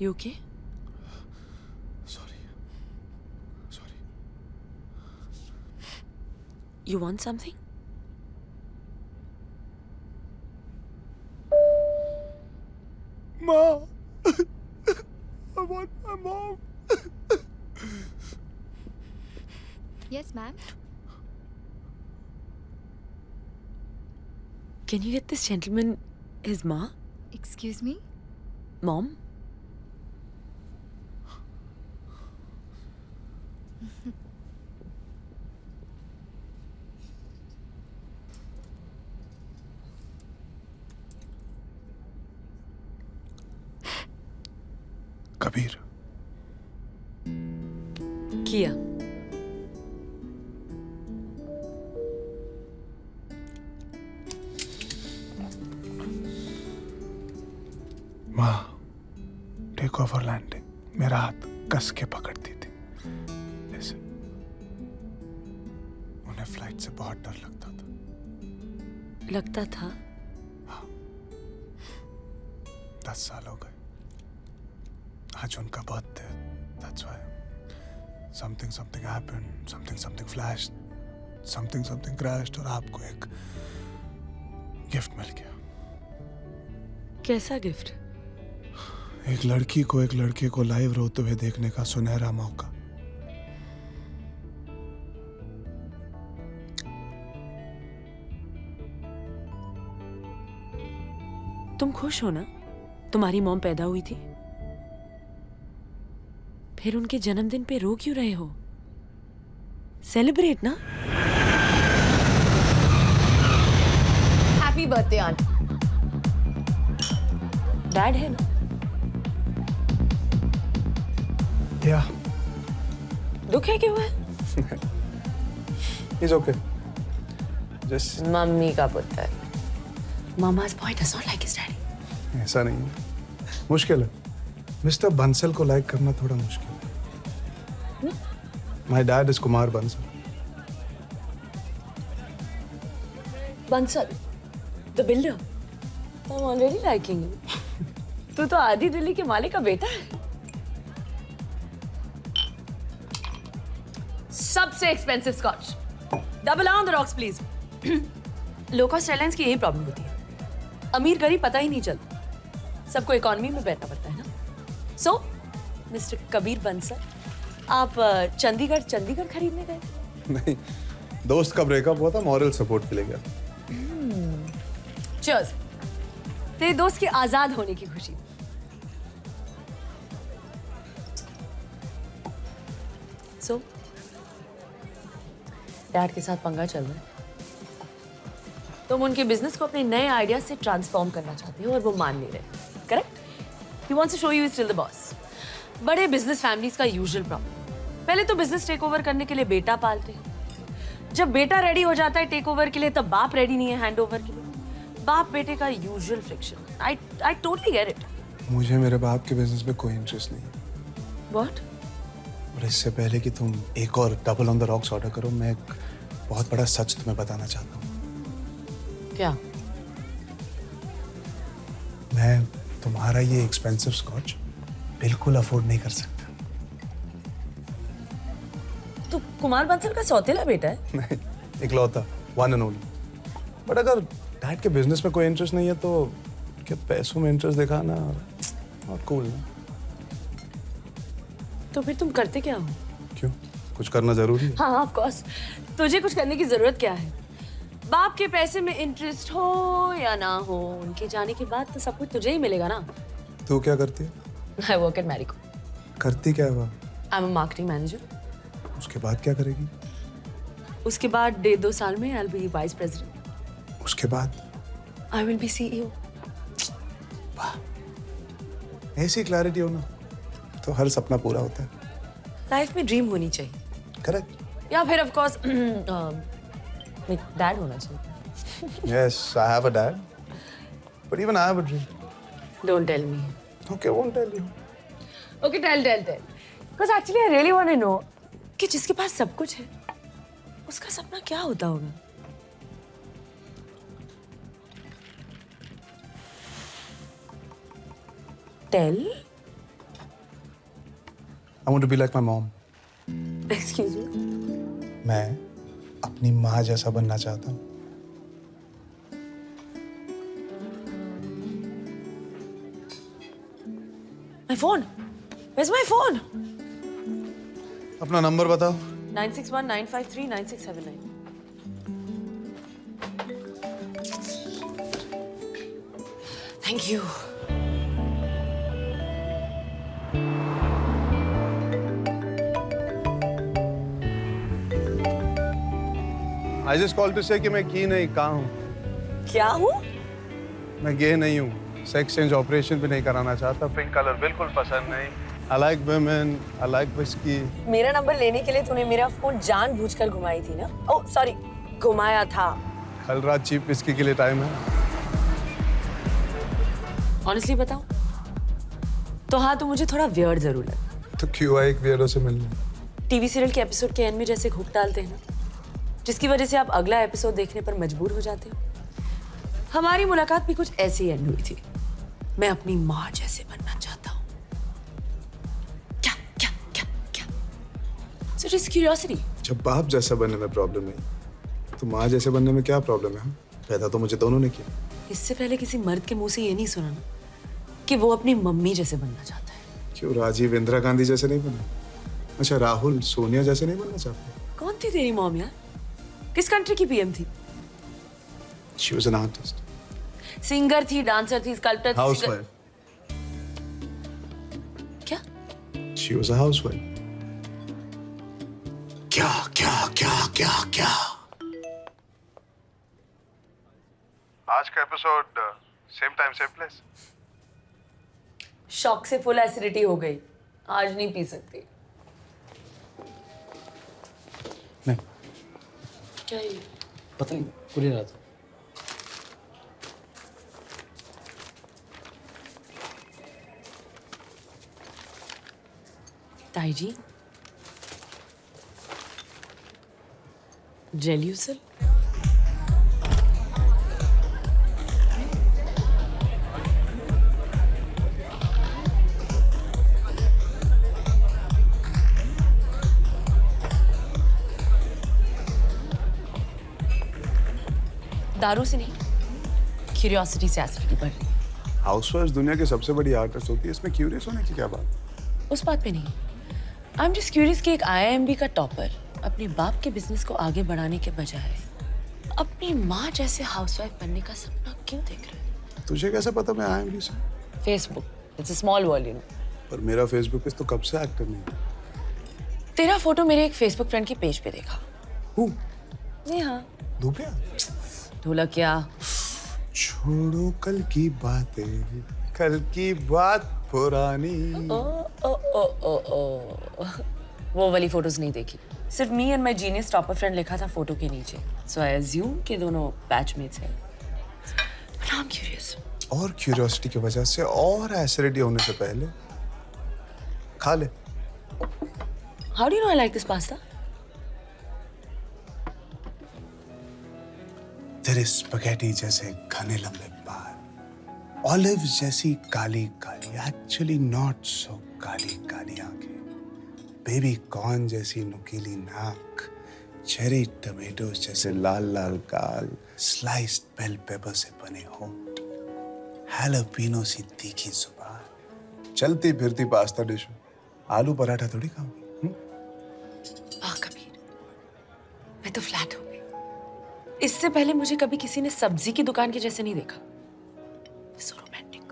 You okay? Sorry. You want something? Ma! I want my mom. Yes, ma'am. Can you get this gentleman his ma? Excuse me? Mom? Kabir किया. माँ take over landing मेरा हाथ कस के पकड़ती थी ऐसे. उन्हें फ्लाइट से बहुत डर लगता था. लगता था. 10 साल हो गए. आज उनका birthday. That's why something happened, something flashed, something crashed और आपको एक गिफ्ट मिल गया. कैसा गिफ्ट? एक लड़की को एक लड़के को लाइव रोते हुए देखने का सुनहरा मौका. तुम खुश हो ना? तुम्हारी मॉम पैदा हुई थी. फिर उनके जन्मदिन पे रो क्यों रहे हो? सेलिब्रेट ना. Happy birthday, aunt. डैड है ना? या दुख है क्यों है? Is okay. जस्ट मम्मी का पुत्र. Mama's boy does not like his daddy. ऐसा नहीं है. मुश्किल है. मिस्टर बंसल को लाइक करना थोड़ा मुश्किल है. My dad is Kumar Bansal. Bansal, the builder. I'm already liking you. तू तो आधी दिल्ली के मालिक का बेटा है. सबसे expensive scotch. Double on the rocks please. Low cost airlines की यही प्रॉब्लम होती है. अमीर गरीब पता ही नहीं चलता. सबको इकोनॉमी में बैठना पड़ता है ना. सो मिस्टर कबीर बंसल, आप चंडीगढ़ खरीदने गए? नहीं, दोस्त का ब्रेकअप हुआ था, मॉरल सपोर्ट के लिए गया. चीयर्स. तेरे दोस्त के आजाद होने की खुशी. सो डैड के साथ पंगा चल रहा है. तुम उनके बिजनेस को अपने नए आइडिया से ट्रांसफॉर्म करना चाहते हो और वो मान नहीं रहे. Correct? He wants to show you is still the boss. बड़े बिजनेस फैमिलीज का यूजुअल प्रॉब्लम. पहले तो बिजनेस टेक ओवर करने के लिए बेटा पालते हैं. जब बेटा रेडी हो जाता है टेक ओवर के लिए, तब बाप रेडी नहीं है हैंड ओवर के लिए. बाप बेटे का usual friction. I totally get it. मुझे मेरे बाप के बिजनेस में कोई इंटरेस्ट नहीं है. व्हाट? और इससे पहले कि तुम एक और double on the rocks order करो, मैं एक बहुत बड़ा सच तुम्हें बताना चाहता हूँ. क्या? मैं तुम्हारा ये एक्सपेंसिव स्कॉच बिल्कुल अफोर्ड नहीं कर सकता. तू कुमार बंसल का सौतेला बेटा है? नहीं, इकलौता, वन एंड ओनली. बट अगर डैड के बिजनेस में कोई इंटरेस्ट नहीं है तो क्या पैसों में इंटरेस्ट दिखाना और कूल ना. तो फिर तुम करते क्या हो? क्यों? कुछ करना जरूरी है. हाँ ऑफ कोर्स. तुझे कुछ करने की जरूरत क्या है? बाप के पैसे में इंटरेस्ट हो या ना हो, उनके जाने के बाद तो सब कुछ तुझे ही मिलेगा ना. तू क्या करती है? I work at Marico. करती क्या है वो? I am a marketing manager. उसके बाद क्या करेगी? उसके बाद 1.5-2 साल में I will be vice president. उसके बाद आई विल बी सीईओ. ऐसी क्लैरिटी हो ना तो हर सपना पूरा होता है. लाइफ में ड्रीम होनी चाहिए. करेक्ट. या फिर ऑफ कोर्स डैड होना चाहिए. Yes, I have a dad. But even I have a dream. Don't tell me. Okay, won't tell you. Okay tell. Because actually I really want to know कि जिसके पास सब कुछ है उसका सपना क्या होता होगा. Tell. I want to be like my mom. Excuse me? मैं अपनी माँ जैसा बनना चाहता हूँ. My phone. Where's my phone? अपना नंबर बताओ. 961-953-9679. Thank you. I just called to say कि मैं की नहीं कहाँ हूँ. क्या हूँ? मैं गे नहीं हूँ. सेक्स चेंज ऑपरेशन भी नहीं कराना चाहता. पिंक कलर बिल्कुल पसंद नहीं. I like women. I like whiskey. मेरा नंबर लेने के लिए तूने मेरा फोन जानबूझकर घुमाई थी ना? ओह सॉरी, घुमाया था. कल रात चीप विस्की के लिए टाइम है. ऑनेस्टली बताऊं तो हाँ, तो मुझे थोड़ा वियर्ड जरूर लगा. तो क्यों आए एक वियर्डो से मिलने? टीवी सीरियल के एपिसोड के एंड में जैसे हुक डालते हैं ना, जिसकी वजह से आप अगला एपिसोड देखने पर मजबूर हो जाते हो. हमारी मुलाकात भी कुछ ऐसी एंड हुई थी. मैं अपनी माँ जैसे बनना चाहता हूँ. क्या क्या क्या क्या? So just curiosity. जब बाप जैसा बनने में प्रॉब्लम नहीं, तो माँ जैसे बनने में क्या प्रॉब्लम है? पैदा तो मुझे दोनों ने किया. इससे पहले किसी मर्द के मुंह से ये नहीं सुना ना कि वो अपनी मम्मी जैसे बनना चाहता है. क्यों राजीव इंदिरा गांधी जैसे नहीं बना? अच्छा राहुल सोनिया जैसे नहीं बनना चाहता? कौन थी तेरी मॉम यार? किस कंट्री की पीएम थी? She was an artist. Singer थी, डांसर थी, स्कल्पटर थी. Housewife. क्या? She was a housewife. क्या क्या क्या क्या क्या? आज का episode same time same place. Shock से फुल एसिडिटी हो गई. आज नहीं पी सकती. नहीं. क्या ये? पता नहीं पूरी रात. ताई जी, जेल्यूसल. दारू से नहीं, क्यूरियोसिटी से एसिडिटी बढ़ रही है. हाउसवाइफ दुनिया की सबसे बड़ी आर्टिस्ट होती है. इसमें क्यूरियस होने की क्या बात? उस बात पे नहीं. आई एम जस्ट क्यूरियस कि एक IIMB का टॉपर अपने बाप के बिजनेस को आगे बढ़ाने के बजाय अपनी माँ जैसे हाउसवाइफ बनने का सपना क्यों देख रहा है? तुझे कैसे पता मैं IIMB से? Facebook, it's a small world you know. पर मेरा फेसबुक पे तो कब से एक्टिव नहीं है. तेरा फोटो मेरे एक फेसबुक फ्रेंड की पेज पे देखा. हूँ जी हाँ. धूपिया. ढोलकिया. छोड़ो कल की बातें, कल की बात पुरानी. ओ ओ ओ ओ ओ. वो वाली फोटोज नहीं देखी. सिर्फ me and my genius topper friend लिखा था फोटो के नीचे. सो आई अज्यूम कि दोनों बैचमेट्स हैं. But I am curious. और क्यूरियोसिटी की वजह से और एसिडिटी होने से पहले खा ले. How do you know I like this pasta? तेरे स्पगेटी जैसे घने लंबे बाल, ऑलिव जैसी Kali Kali, actually not so Kali Kali आंखें, बेबी कॉर्न जैसी नुकीली नाक, चेरी टमेटोज जैसे लाल लाल गाल, स्लाइस्ड बेल पेपर से बने होंठ, हैलोपिनो सी तीखी जुबान. चलती फिरती पास्ता डिश. आलू पराठा थोड़ी खाऊंगी. वाह कबीर, मैं तो फ्लैट हो गई. इससे पहले मुझे कभी किसी ने सब्जी की दुकान के जैसे नहीं देखा. So romantic.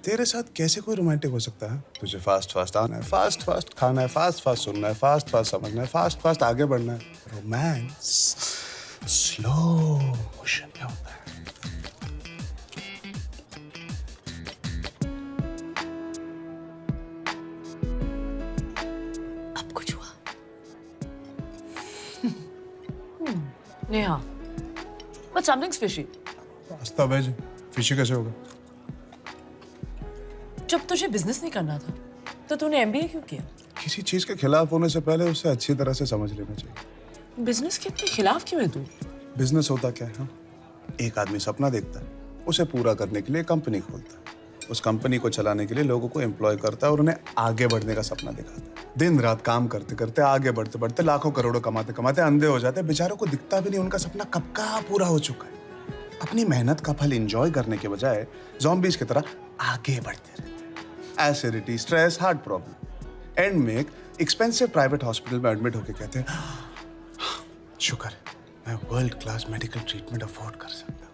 तेरे साथ कैसे कोई रोमांटिक हो सकता है? तुझे फास्ट फास्ट आना है, फास्ट फास्ट खाना है, फास्ट फास्ट सुनना है, फास्ट फास्ट समझना है, फास्ट फास्ट आगे बढ़ना है. रोमांस स्लो मोशन में होता है. अब कुछ हुआ. Neha, but something's fishy. Pasta veg, fishy कैसे होगा? जब तुझे बिजनेस नहीं करना था तो तूने MBA क्यों किया? किसी चीज के खिलाफ होने से पहले उसे अच्छी तरह से समझ लेना चाहिए. बिजनेस के इतने खिलाफ क्यों है तू? बिजनेस होता क्या है? एक आदमी सपना देखता है, उसे पूरा करने के लिए कंपनी खोलता है. उस कंपनी को चलाने के लिए लोगों को एम्प्लॉय करता है और उन्हें आगे बढ़ने का सपना दिखाता है। दिन रात काम करते करते, आगे बढ़ते बढ़ते, लाखों करोड़ों कमाते कमाते अंधे हो जाते हैं। बेचारों को दिखता भी नहीं उनका सपना कब का पूरा हो चुका है। अपनी मेहनत का फल एंजॉय करने के बजाय ज़ॉम्बीज की तरह आगे बढ़ते रहते हैं। Acidity, stress, heart problem, and में एक एक्सपेंसिव प्राइवेट हॉस्पिटल में एडमिट होकर कहते हैं, शुक्र है मैं world class medical treatment afford कर सकता हूँ।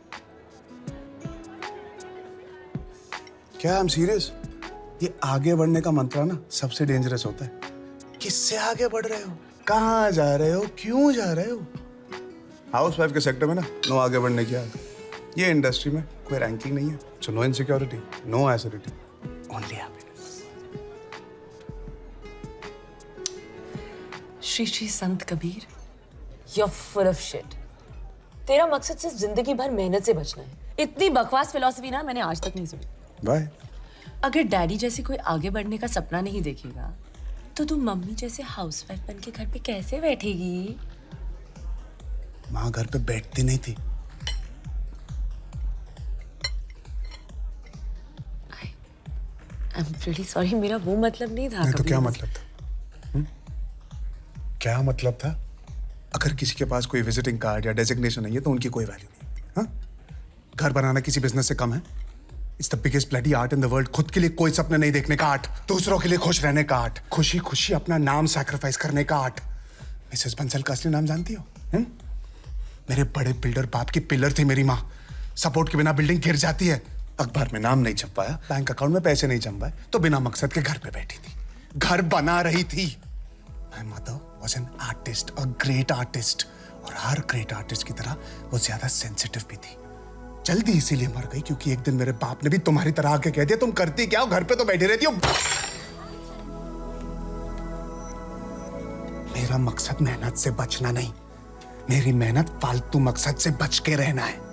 क्या आई एम सीरियस? ये आगे बढ़ने का मंत्र ना सबसे डेंजरस होता है। किससे आगे बढ़ रहे हो, कहाँ जा रहे हो, क्यों जा रहे हो? हाउसवाइफ के सेक्टर में ना नो आगे बढ़ने की आग। ये इंडस्ट्री में कोई रैंकिंग नहीं है। So no insecurity, no acidity, only happiness. Shri Shri Sant Kabir, you're full of shit. तेरा मकसद सिर्फ जिंदगी भर मेहनत से बचना है। इतनी बकवास फिलॉसफी ना मैंने आज तक नहीं सुनी। बाय। अगर डैडी जैसे कोई आगे बढ़ने का सपना नहीं देखेगा तो तू मम्मी जैसे हाउसवाइफ बन के घर पे कैसे बैठेगी? माँ घर पे बैठती नहीं थी। आई एम रियली सॉरी, मेरा वो मतलब नहीं था। नहीं तो कभी क्या भी। मतलब था? क्या मतलब था? अगर किसी के पास कोई विजिटिंग कार्ड या डेजिग्नेशन नहीं है तो उनकी कोई वैल्यू नहीं। हाँ? घर बनाना किसी बिजनेस से कम है? It's the biggest bloody art in the world. खुद के लिए कोई सपने नहीं देखने का आर्ट, दूसरों के लिए खुश रहने का आर्ट, खुशी खुशी अपना नाम सैक्रिफाइस करने का आर्ट। मिसेस बंसल का असली नाम जानती हो? मेरे बड़े बिल्डर बाप की पिलर थी मेरी माँ। सपोर्ट के बिना बिल्डिंग गिर जाती है। अखबार में नाम नहीं छपवाया, बैंक अकाउंट में पैसे नहीं जम पाए तो बिना मकसद के घर पे बैठी थी, घर बना रही थी। My mother was an artist, a great artist, और हर ग्रेट आर्टिस्ट की तरह वो ज्यादा सेंसिटिव भी थी। जल्दी इसीलिए मर गई क्योंकि एक दिन मेरे बाप ने भी तुम्हारी तरह आके कह दिया, तुम करती क्या हो, घर पे तो बैठी रहती हो। मेरा मकसद मेहनत से बचना नहीं, मेरी मेहनत फालतू मकसद से बच के रहना है।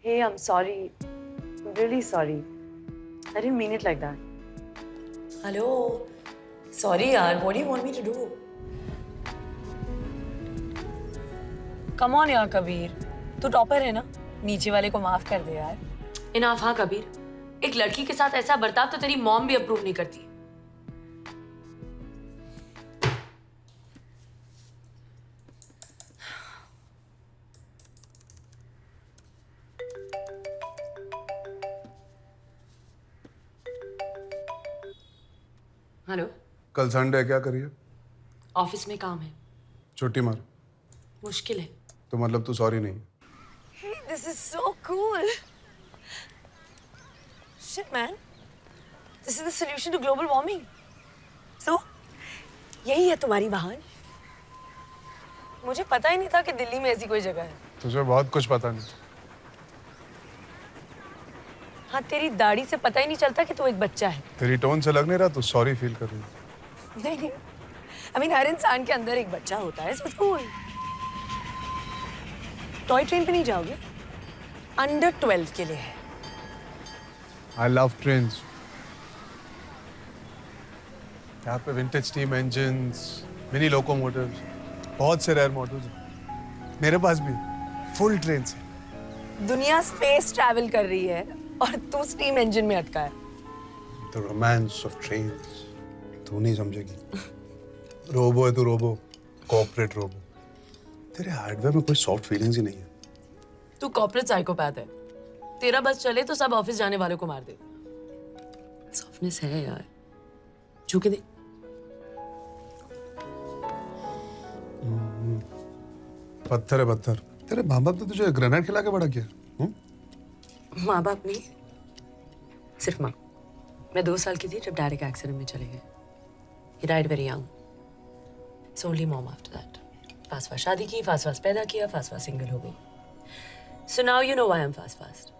Hey, I'm sorry. I'm really sorry. I didn't mean it like that. Hello. Sorry, yaar. What do you want me to do? Come on, यार कबीर. तू टॉपर है ना? नीचे वाले को माफ कर दे यार. इनाफ हाँ कबीर. एक लड़की के साथ ऐसा बर्ताव तो तेरी मॉम भी अप्रूव नहीं करती. हेलो. कल संडे क्या करिए? ऑफिस में काम है. छुट्टी मार। मुश्किल है. तो मतलब तू सॉरी नहीं? Hey, this is so cool. Shit, man. This is the solution to global warming. So, यही है तुम्हारी वाहन? मुझे पता ही नहीं था कि दिल्ली में ऐसी कोई जगह है. तुझे बहुत कुछ पता नहीं। हाँ, तेरी दाढ़ी से पता ही नहीं चलता कि तू एक बच्चा है. तेरी टोन से लग नहीं रहा तू सॉरी फील कर रही है। नहीं. I mean, हर इंसान के अंदर एक बच्चा होता है. So cool. टॉय ट्रेन पे नहीं जाओगे? अंडर 12 के लिए है. I love trains. यहाँ पे vintage steam engines, mini locomotives, बहुत से रेयर मॉडल्स हैं। मेरे पास भी फुल ट्रेन है। दुनिया स्पेस ट्रैवल कर रही है और तू स्टीम इंजन में अटका है. The romance of trains. तू नहीं समझेगी। रोबो है तू, रोबो, कॉर्पोरेट रोबो। तेरे हार्डवेयर में कोई सॉफ्ट फीलिंग्स ही नहीं है। तू कॉर्पोरेट साइकोपैथ है. तेरा बस चले तो सब ऑफिस जाने वालों को मार दे. सॉफ्टनेस है यार. छू के दे. पत्थर है पत्थर। तेरे माँ बाप ने तुझे ग्रेनाइट खिला के बड़ा किया? माँ बाप नहीं, सिर्फ माँ. मैं 2 साल की थी जब डैड एक एक्सीडेंट में चले गए. He died very young. So only mom after that. Fast fast शादी की, फास्ट फास्ट पैदा किया, फास्ट फास्ट सिंगल हो गई. So now you know why I'm fast.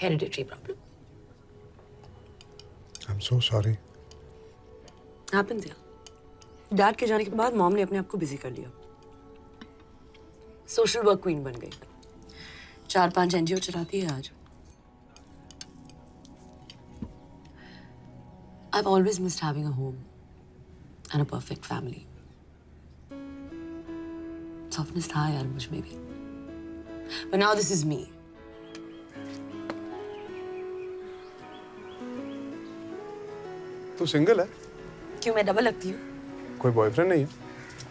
Hereditary problem. I'm so sorry. Happens यार. डैड के जाने के बाद मॉम ने अपने आप को बिजी कर लिया. सोशल वर्क क्वीन बन गई. 4-5 NGO चलाती है आज. I've always missed having a home and a perfect family. Softness था यार मुझ में भी. But now this is me. तू सिंगल है? क्यों मैं डबल लगती हूँ? कोई बॉयफ्रेंड नहीं है?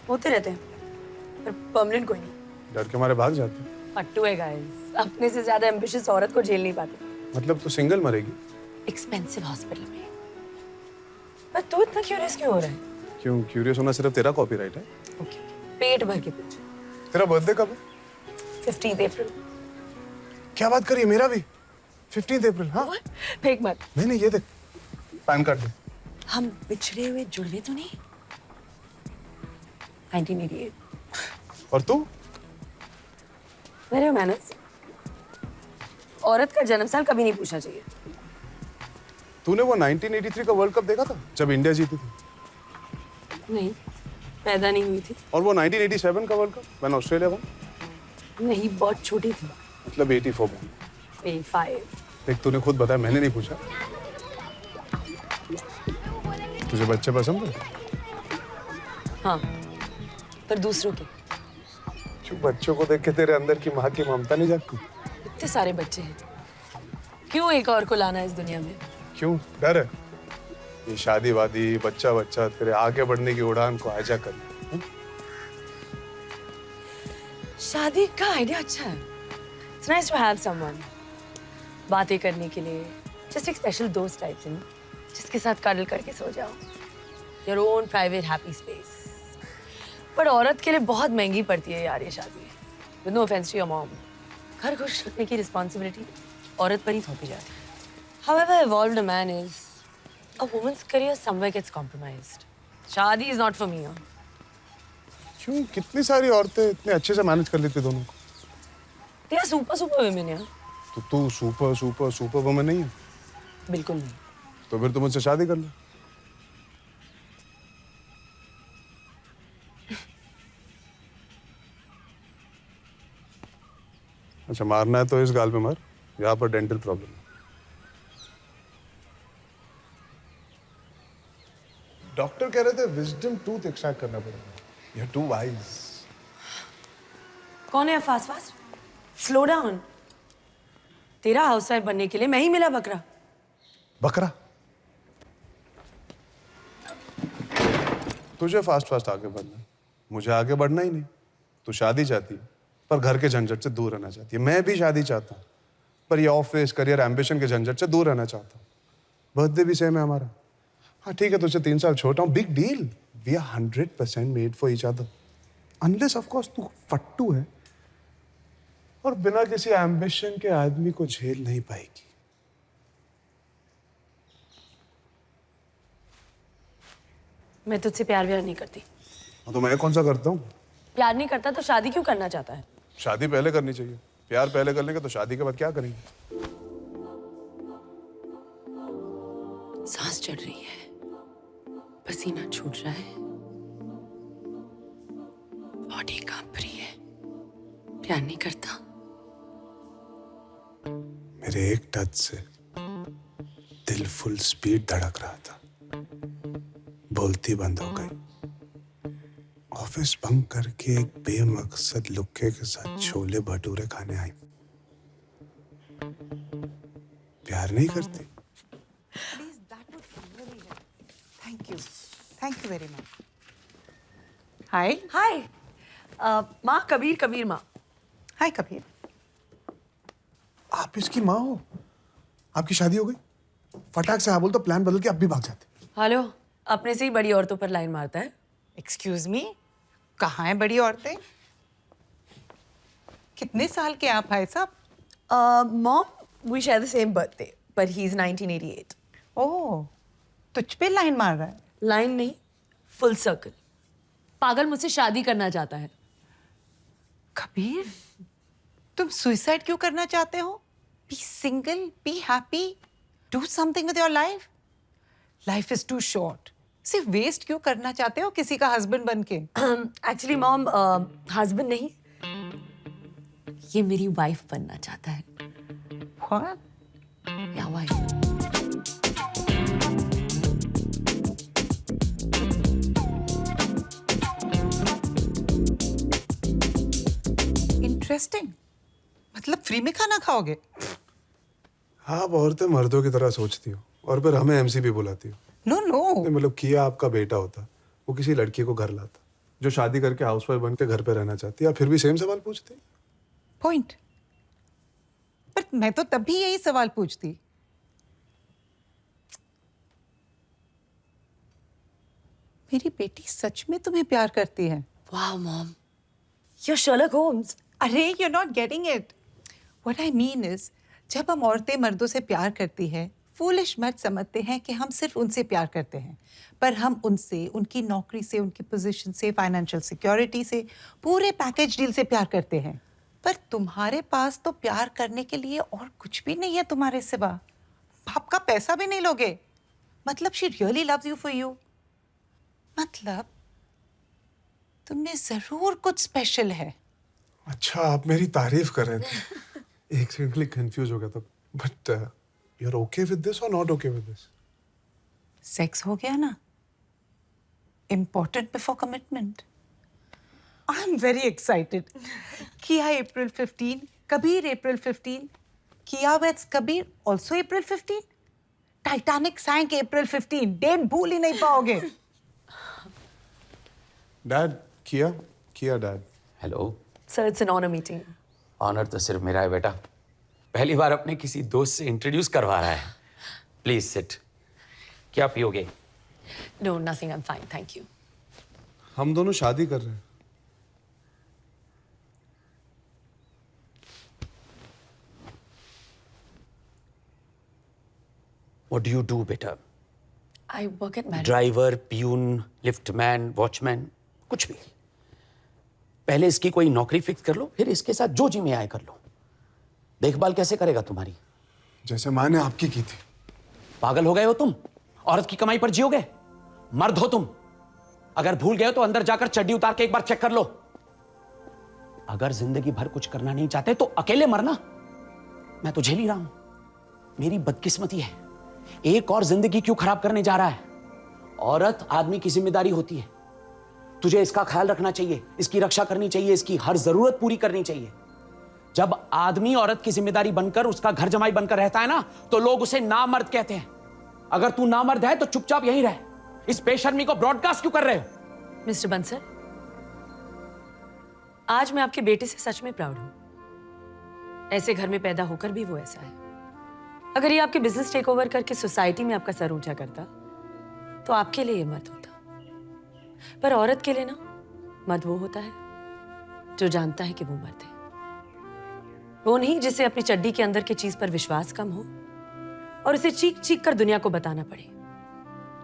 होते रहते हैं, पर परमानेंट कोई नहीं. डर के मारे भाग जाते हैं। पट्टू है गाइस. अपने से ज्यादा एम्बिशियस औरत को झेल नहीं पाते. मतलब तू सिंगल मरेगी? एक्सपेंसिव हॉस्पिटल में. पर तू इतना क्यूरियस क्यों हो रहा है? क्यों क्यूरियस होना सिर्फ तेरा कॉपीराइट है? ओके, पेट भर के पूछ. तेरा बर्थडे कब है? 15 अप्रैल. क्या बात करी है, मेरा भी 15 अप्रैल. हाँ फेक मत. नहीं ये देख, पैन कार्ड दे. हम बिछड़े हुए जुड़वे तो नहीं? 1988. और तू? मेरे मैनर्स. औरत का जन्म साल कभी नहीं पूछना चाहिए. तूने वो 1983 का वर्ल्ड कप देखा था जब इंडिया जीती थी? नहीं, पैदा नहीं हुई थी. और वो 1987 का world cup when Australia won? नहीं, बहुत छोटी थी. मतलब 84 में. 85. देख तूने खुद बताया, मैंने नहीं पूछा. तुझे बच्चे पसंद है? हाँ, पर दूसरों के. क्यों बच्चों को देख के तेरे अंदर की माँ की ममता नहीं जागती? इतने सारे बच्चे हैं, क्यों एक और को लाना है इस दुनिया में? क्यों डर है? ये शादी वादी बच्चा बच्चा तेरे आगे बढ़ने की उड़ान को आजा कर. शादी का आइडिया अच्छा है. It's nice to have someone. बातें करने के लिए, just एक स्पेशल दोस्त टाइप से, जिसके साथ कडल करके सो जाओ. Your own private happy space. पर औरत के लिए बहुत महंगी पड़ती है यार ये शादी. With no offense to your mom. घर खुश रखने की रिस्पॉन्सिबिलिटी औरत पर ही थोपी जाती है. However evolved a man is, a woman's career somewhere gets compromised. शादी is not for me. क्यों कितनी सारी औरतें इतने अच्छे से मैनेज कर लेती दोनों को? They are super women यार. तो तू सुपर वुमन नहीं है? बिल्कुल नहीं. तो फिर तू मुझसे शादी कर ले. अच्छा मारना है तो इस गाल पे मार. यहाँ पर डेंटल प्रॉब्लम है. डॉक्टर कह रहे थे विजडम टूथ एक्सट्रैक्ट करना पड़ेगा. You're too wise. कौन है फास्ट? Slow down. तेरा हाउस वाइफ बनने के लिए मैं ही मिला बकरा. बकरा? तुझे फास्ट आगे बढ़ना है, मुझे आगे बढ़ना ही नहीं. तू शादी चाहती है पर घर के झंझट से दूर रहना चाहती है. मैं भी शादी चाहता हूँ पर ये ऑफिस करियर एम्बिशन के झंझट से दूर रहना चाहता हूँ. बर्थडे भी सेम है हमारा. हाँ ठीक है, तुझसे 3 साल छोटा हूँ. Big deal. We are 100% made for each other. Unless of course तू फट्टू है और बिना किसी एम्बिशन के आदमी को झेल नहीं पाएगी. मैं तुझसे प्यार व्यार नहीं करती. तो मैं कौन सा करता हूँ? प्यार नहीं करता तो शादी क्यों करना चाहता है? शादी पहले करनी चाहिए. प्यार पहले कर लेंगे तो शादी के बाद क्या करेंगे? सांस चढ़ रही है, पसीना छूट रहा है, बॉडी कांप रही है. प्यार नहीं करता. मेरे एक टच से दिल फुल स्पीड धड़क रहा था. बोलती बंद हो गई. ऑफिस बंक करके एक बेमकसद लुक्के के साथ छोले भटूरे खाने आई. प्यार नहीं करती. Please, that would be really nice. Thank you. Thank you very much. Hi. हाय. माँ कबीर माँ. Hi, Kabir. आप इसकी माँ हो? आपकी शादी हो गई? फटाक से हाँ बोल तो प्लान बदल के अब भी भाग जाते. हेलो, अपने से ही बड़ी औरतों पर लाइन मारता है. Excuse me. कहाँ हैं बड़ी औरतें? कितने साल के आप भाई साहब? Mom, we share the same birthday, but he's 1988. ओह, तुझ पे लाइन मार रहा है. लाइन नहीं, फुल सर्कल. पागल मुझसे शादी करना चाहता है. कबीर, तुम सुसाइड क्यों करना चाहते हो? Be single, be happy, do something with your life. Life is too short. सिर्फ वेस्ट क्यों करना चाहते हो किसी का हस्बैंड बन के? एक्चुअली मॉम, हस्बैंड नहीं, ये मेरी वाइफ बनना चाहता है. What? या वाइफ. इंटरेस्टिंग। मतलब फ्री में खाना खाओगे? आप औरतें मर्दों की तरह सोचती हो और फिर हमें एमसी भी बुलाती हो। No no. मतलब किया आपका बेटा होता, वो किसी लड़की को घर लाता जो शादी करके हाउसवाइफ बन के घर पे रहना चाहती है, आप फिर भी सेम सवाल पूछते। पॉइंट। पर मैं तो तब भी यही सवाल पूछती। मेरी बेटी सच में तुम्हें प्यार करती है? Wow, Mom. You're Sherlock Holmes. अरे you're not getting it. What I mean is, जब हम औरतें मर्दों से प्यार करती है, फूलिश मर्द समझते हैं कि हम सिर्फ उनसे प्यार करते हैं, पर हम उनसे, उनकी नौकरी से, उनकी पोजीशन से, फाइनेंशियल सिक्योरिटी से, पूरे पैकेज डील से प्यार करते हैं। पर तुम्हारे पास तो प्यार करने के लिए और कुछ भी नहीं है तुम्हारे सिवा। बाप का पैसा भी नहीं लोगे। मतलब she really loves you for you. मतलब तुमने जरूर कुछ स्पेशल है। अच्छा, आप मेरी तारीफ कर रहे थे। एक सेकंड के लिए कंफ्यूज हो गया था। But you are okay with this और not okay with this? Sex हो गया ना, important before commitment. I am very excited. Kia April 15, Kabir April 15, Kia weds Kabir also April 15, Titanic sank April 15। Date भूल ही नहीं पाओगे। Dad, Kia dad. Hello. Sir, it's an honor meeting. Honour तो सिर्फ मेरा है बेटा। पहली बार अपने किसी दोस्त से इंट्रोड्यूस करवा रहा है। Please sit. क्या पियोगे? No, nothing. I'm fine. Thank you. हम दोनों शादी कर रहे हैं। What do you do, बेटा? I work at Marriott. Driver, peon, liftman, watchman, कुछ भी। पहले इसकी कोई नौकरी फिक्स कर लो, फिर इसके साथ जो जी में आए कर लो। देखभाल कैसे करेगा तुम्हारी? जैसे माँ ने आपकी की थी। पागल हो गए हो तुम? औरत की कमाई पर जियोगे? मर्द हो तुम। अगर भूल गए हो तो अंदर जाकर चड्डी उतार के एक बार चेक कर लो। अगर जिंदगी भर कुछ करना नहीं चाहते तो अकेले मरना। मैं तो झेल ही रहा हूं। मेरी बदकिस्मती है। एक और जिंदगी क्यों खराब करने जा रहा है? औरत आदमी की जिम्मेदारी होती है। तुझे इसका ख्याल रखना चाहिए, इसकी रक्षा करनी चाहिए, इसकी हर जरूरत पूरी करनी चाहिए। जब आदमी औरत की जिम्मेदारी बनकर उसका घर जमाई बनकर रहता है ना, तो लोग उसे नामर्द कहते हैं। अगर तू नामर्द है तो चुपचाप यहीं रह। इस बेशर्मी को ब्रॉडकास्ट क्यों कर रहे हो? मिस्टर बंसल, आज मैं आपके बेटे से सच में प्राउड हूं। ऐसे घर में पैदा होकर भी वो ऐसा है। अगर ये आपके बिजनेस टेक ओवर करके सोसाइटी में आपका सर ऊंचा करता तो आपके लिए ये मर्द होता। पर औरत के लिए ना, मर्द वो होता है जो जानता है कि वो मर्द है। वो नहीं जिसे अपनी चड्डी के अंदर की चीज पर विश्वास कम हो और उसे चीख चीख कर दुनिया को बताना पड़े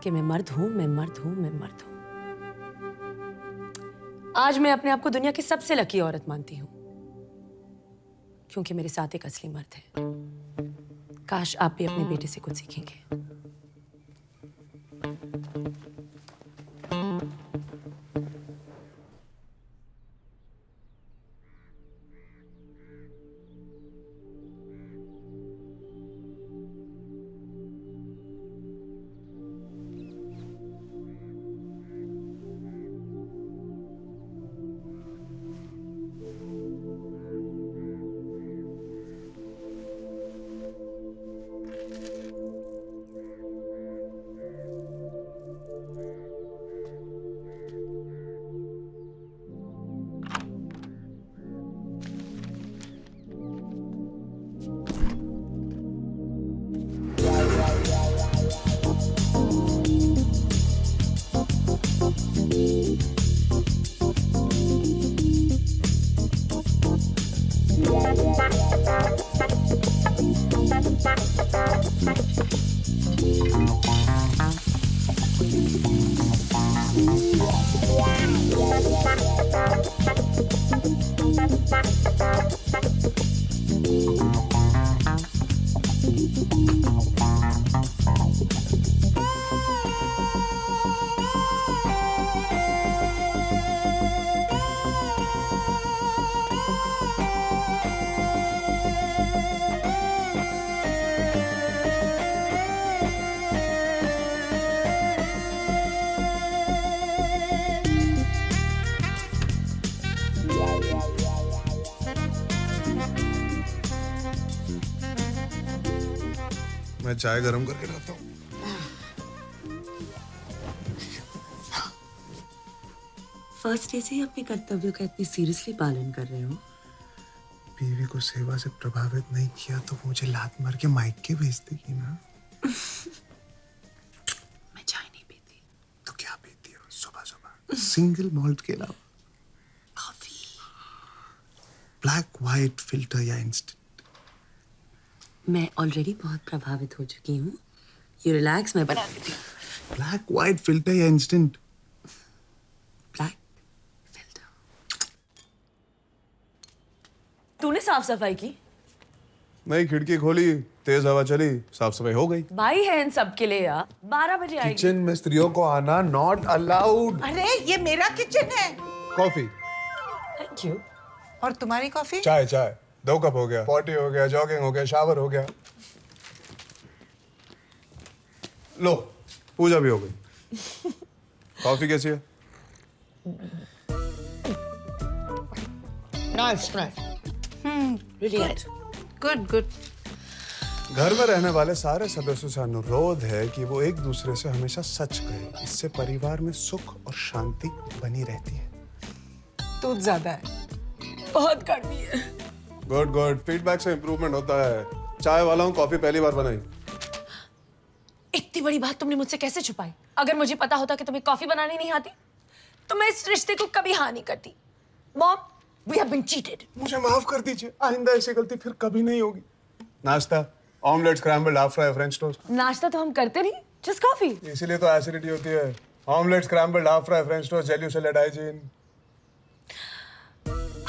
कि मैं मर्द हूं, मैं मर्द हूं, मैं मर्द हूं। आज मैं अपने आप को दुनिया की सबसे लकी औरत मानती हूं, क्योंकि मेरे साथ एक असली मर्द है। काश आप भी अपने बेटे से कुछ सीखेंगे। मैं चाय गरम करके लाता हूँ। फर्स्ट डे से ही अपने कर्तव्यों का इतनी सीरियसली पालन कर रहे हो। बीवी को सेवा से प्रभावित नहीं किया तो मुझे लात मार के माइक के भेज देगी ना। मैं चाय नहीं पीती। तो क्या पीती हो सुबह सुबह? सिंगल मॉल्ट के अलावा? कॉफी। ब्लैक व्हाइट फिल्टर या इंस्टेंट? मैं ऑलरेडी बहुत प्रभावित हो चुकी हूँ। यू रिलैक्स, मैं बना देती हूँ। ब्लैक व्हाइट फिल्टर या इंस्टेंट? Black filter. तूने साफ सफाई की? नहीं, खिड़की खोली, तेज हवा चली, साफ सफाई हो गई। भाई है इन सब के लिए यार। 12 बजे आएगी। किचन में स्त्रियों को आना नॉट अलाउड। अरे ये मेरा किचन है। कॉफी? Thank you. और तुम्हारी कॉफी? चाय चाय 2 कप हो गया, पॉटी हो गया, जॉगिंग हो गया, शावर हो गया। लो, पूजा भी हो गई। कॉफी कैसी है? Nice nice. Really nice. Good good. घर में रहने वाले सारे सदस्यों से अनुरोध है कि वो एक दूसरे से हमेशा सच कहें। इससे परिवार में सुख और शांति बनी रहती है। दूध ज्यादा है। बहुत कड़वी है। गुड गुड, फीडबैक से इम्प्रूवमेंट होता है। चाय वाला हूँ, कॉफी पहली बार बनाई। इतनी बड़ी बात तुमने मुझसे कैसे छुपाई? अगर मुझे पता होता कि तुम्हें कॉफी बनानी नहीं आती तो मैं इस रिश्ते को कभी हाँ नहीं करती। Mom, we have been cheated. मुझे माफ कर दीजिए, आइंदा ऐसी गलती फिर कभी नहीं होगी। नाश्ता, omelette, scrambled, half fry, French toast. नाश्ता तो हम करते नहीं, जस्ट कॉफी। इसीलिए तो एसिडिटी होती है। Omelette, scrambled, half fry, French toast, jelly salad, hygiene.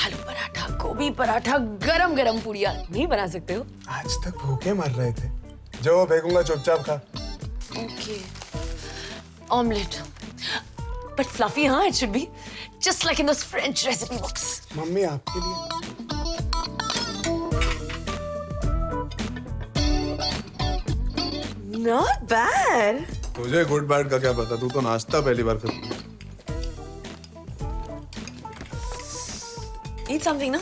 आलू पराठा, गोभी पराठा, गरम गरम पूड़ियाँ नहीं बना सकते हो? आज तक भूखे मर रहे थे। जो फेंकूंगा चुपचाप खा। Okay, omelette, but fluffy. हाँ, it should be just like in those French recipe books. Mummy आपके लिए। Not bad. तुझे गुड बैड का क्या पता, तू तो नाश्ता पहली बार करती है। ईट समथिंग ना।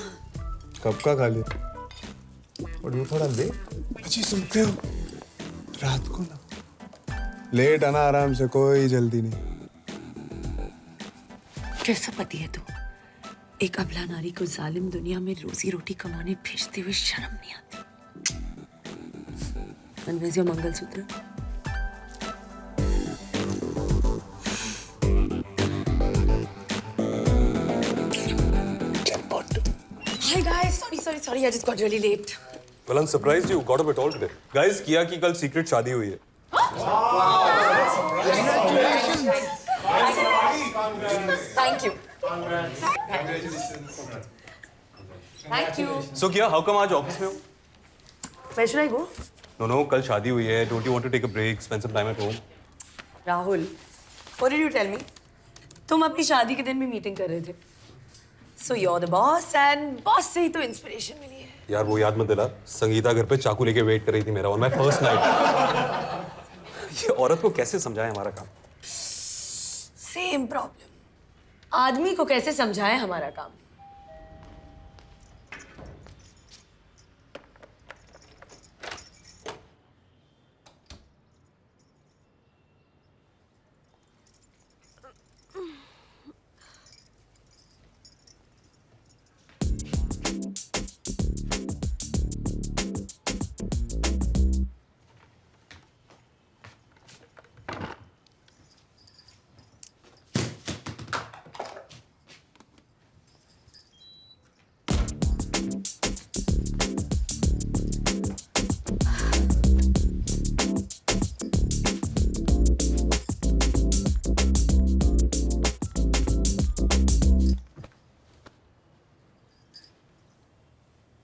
कब का खा लिया? और ये थोड़ा ले। अच्छी सुनते हो? रात को ना लेट आना, आराम से, कोई जल्दी नहीं। कैसा पति है तू? एक अबला नारी को जालिम दुनिया में रोजी रोटी कमाने भेजते हुए शर्म नहीं आती? And where's your mangalsutra? Hi guys, sorry, I just got really late. Well, I'm surprised you got up at all today. Guys, किया की कल सीक्रेट शादी हुई है। Thank you. Thank you. So किया, how come आज ऑफिस में हो? Where should I go? No, कल शादी हुई है. Don't you want to take a break, spend some time at home? Rahul, what did you tell me? तुम अपनी शादी के दिन भी मीटिंग कर रहे थे. So you're the boss and boss से ही तो इंस्पिरेशन मिली है. यार वो याद मत दिला. संगीता घर पे चाकू लेके वेट कर रही थी मेरा on my first night. ये औरत को कैसे समझाए हमारा काम? Same problem. आदमी को कैसे समझाए हमारा काम?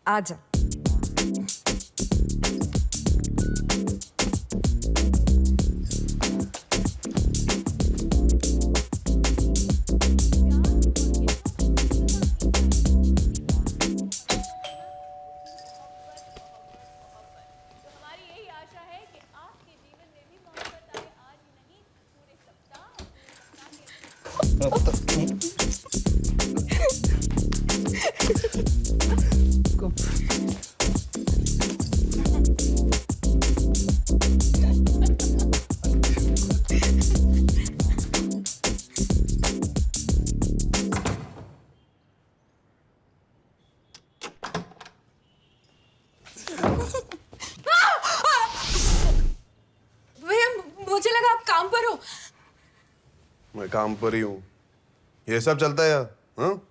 आजा। मैं काम पर ही हूँ। ये सब चलता है यार, हाँ?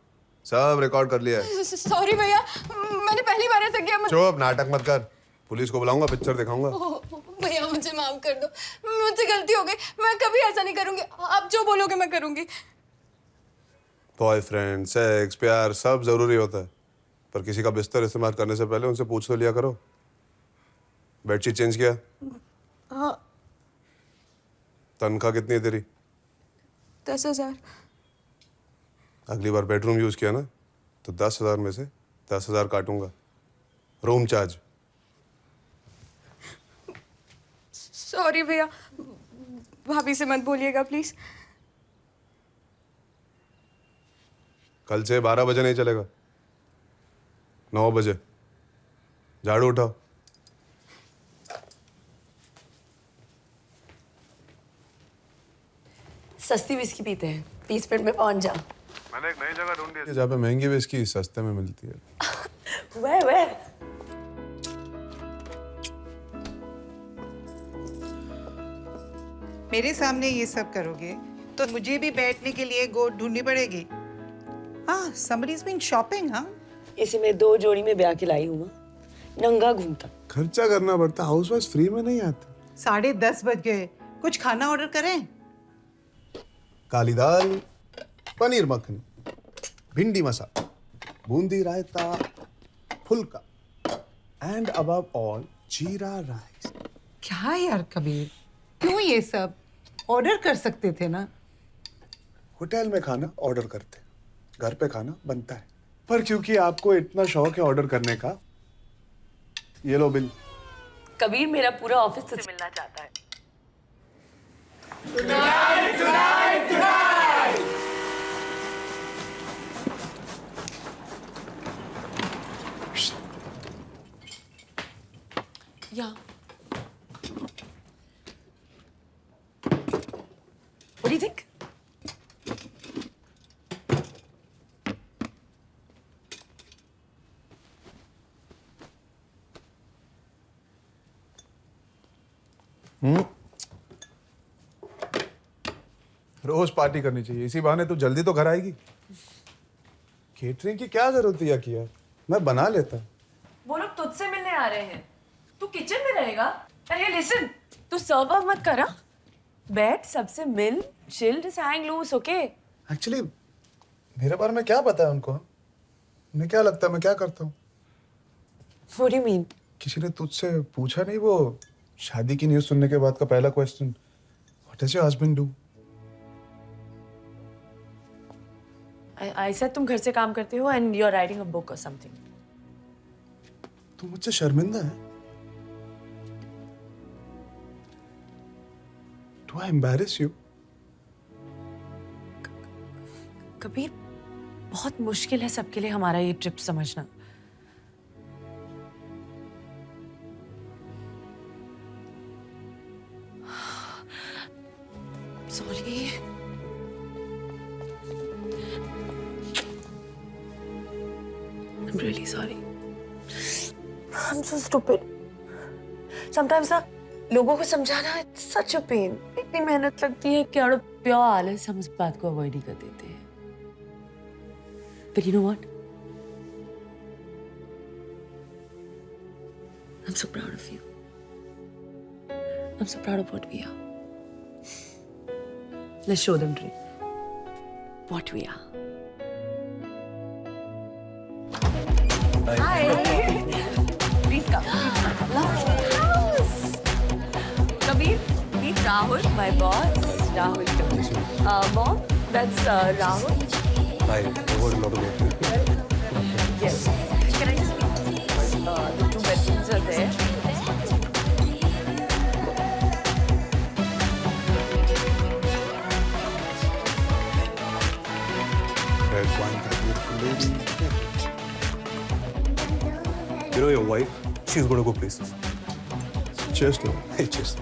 सब रिकॉर्ड कर लिया है। सॉरी भैया, मैंने पहली बार ऐसा किया। चुप, नाटक मत कर। पुलिस को बुलाऊंगा, पिक्चर दिखाऊंगा। भैया मुझे माफ कर दो, मुझसे गलती हो गई, मैं कभी ऐसा नहीं करूंगी। आप जो बोलोगे मैं करूंगी। बॉयफ्रेंड, सेक्स, प्यार सब जरूरी होता है, पर किसी का बिस्तर इस्तेमाल करने से पहले उनसे पूछ तो लिया करो। बेडशीट चेंज किया? हाँ। तनख्वाह कितनी है तेरी? 10,000। अगली बार बेडरूम यूज किया ना तो 10,000 में से 10,000 काटूंगा। Room charge. सॉरी भैया, भाभी से मत बोलिएगा प्लीज। कल से 12 बजे नहीं चलेगा, 9 बजे। झाड़ू उठाओ। सस्ती विस्की पीते हैं, 30 मिनट में पहुंच जा। मैंने एक नई जगह ढूंढी है जहाँ पे महंगी विस्की सस्ते में मिलती है। Where? मेरे सामने ये सब करोगे तो मुझे भी बैठने के लिए गोद ढूंढनी पड़ेगी। हाँ, somebody's been shopping, हाँ? इसी में 2 जोड़ी में ब्याह के लाई हूँ मैं, नंगा घूमता। खर्चा करना पड़ता, हाउसवाइफ फ्री में नहीं आती। 10:30 बज गए, कुछ खाना ऑर्डर करें? काली दाल, पनीर मखनी, भिंडी मसाला, बूंदी रायता, फुल्का, एंड अबव ऑल जीरा राइस। क्या यार कबीर, क्यों ये सब? ऑर्डर कर सकते थे ना। होटल में खाना ऑर्डर करते, घर पे खाना बनता है, पर क्योंकि आपको इतना शौक है ऑर्डर करने का, ये लो बिल। कबीर मेरा पूरा ऑफिस तुझसे मिलना चाहता है। Yeah. What do you think? रोज पार्टी करनी चाहिए, इसी बहाने तू जल्दी तो घर आएगी। केटरिंग की क्या जरूरत है किया, मैं बना लेता। वो लोग तुझसे मिलने आ रहे हैं, तू किचन में रहेगा। अरे लिसन, तू सर्व अप मत करा, बैठ सबसे मिल, chill, just hang loose, okay? Actually मेरे बारे में क्या पता है उनको? उन्हें क्या लगता है मैं क्या करता हूँ? What do you mean? किसी ने तुझसे पूछा नहीं वो शादी की न्यूज़ सुनने के बाद का पहला question, what does your husband do? I said तुम घर से काम करते हो and you're writing a book or something. तू मुझसे शर्मिंदा है? Do I embarrass you? Kabir, बहुत मुश्किल है सबके लिए हमारा ये ट्रिप समझना। Sorry. I'm really sorry. I'm so stupid. Sometimes ना लोगों को समझाना it's such a pain. इतनी मेहनत लगती है कि out of pure आलस हम इस बात को avoid ही कर देते हैं. But you know what? I'm so proud of you. I'm so proud of what we are. Let's show them, Dre, what we are. Hi. Please come. Lovely house. Kabir, meet Rahul, my boss. Rahul Kabir. Mom, that's Rahul. Hi, what a lot of Yes. Can I just meet? The 2 bedrooms are there. Red wine, that beautiful lady. You know your wife, she's going to go places. Cheers to her. Hey, cheers.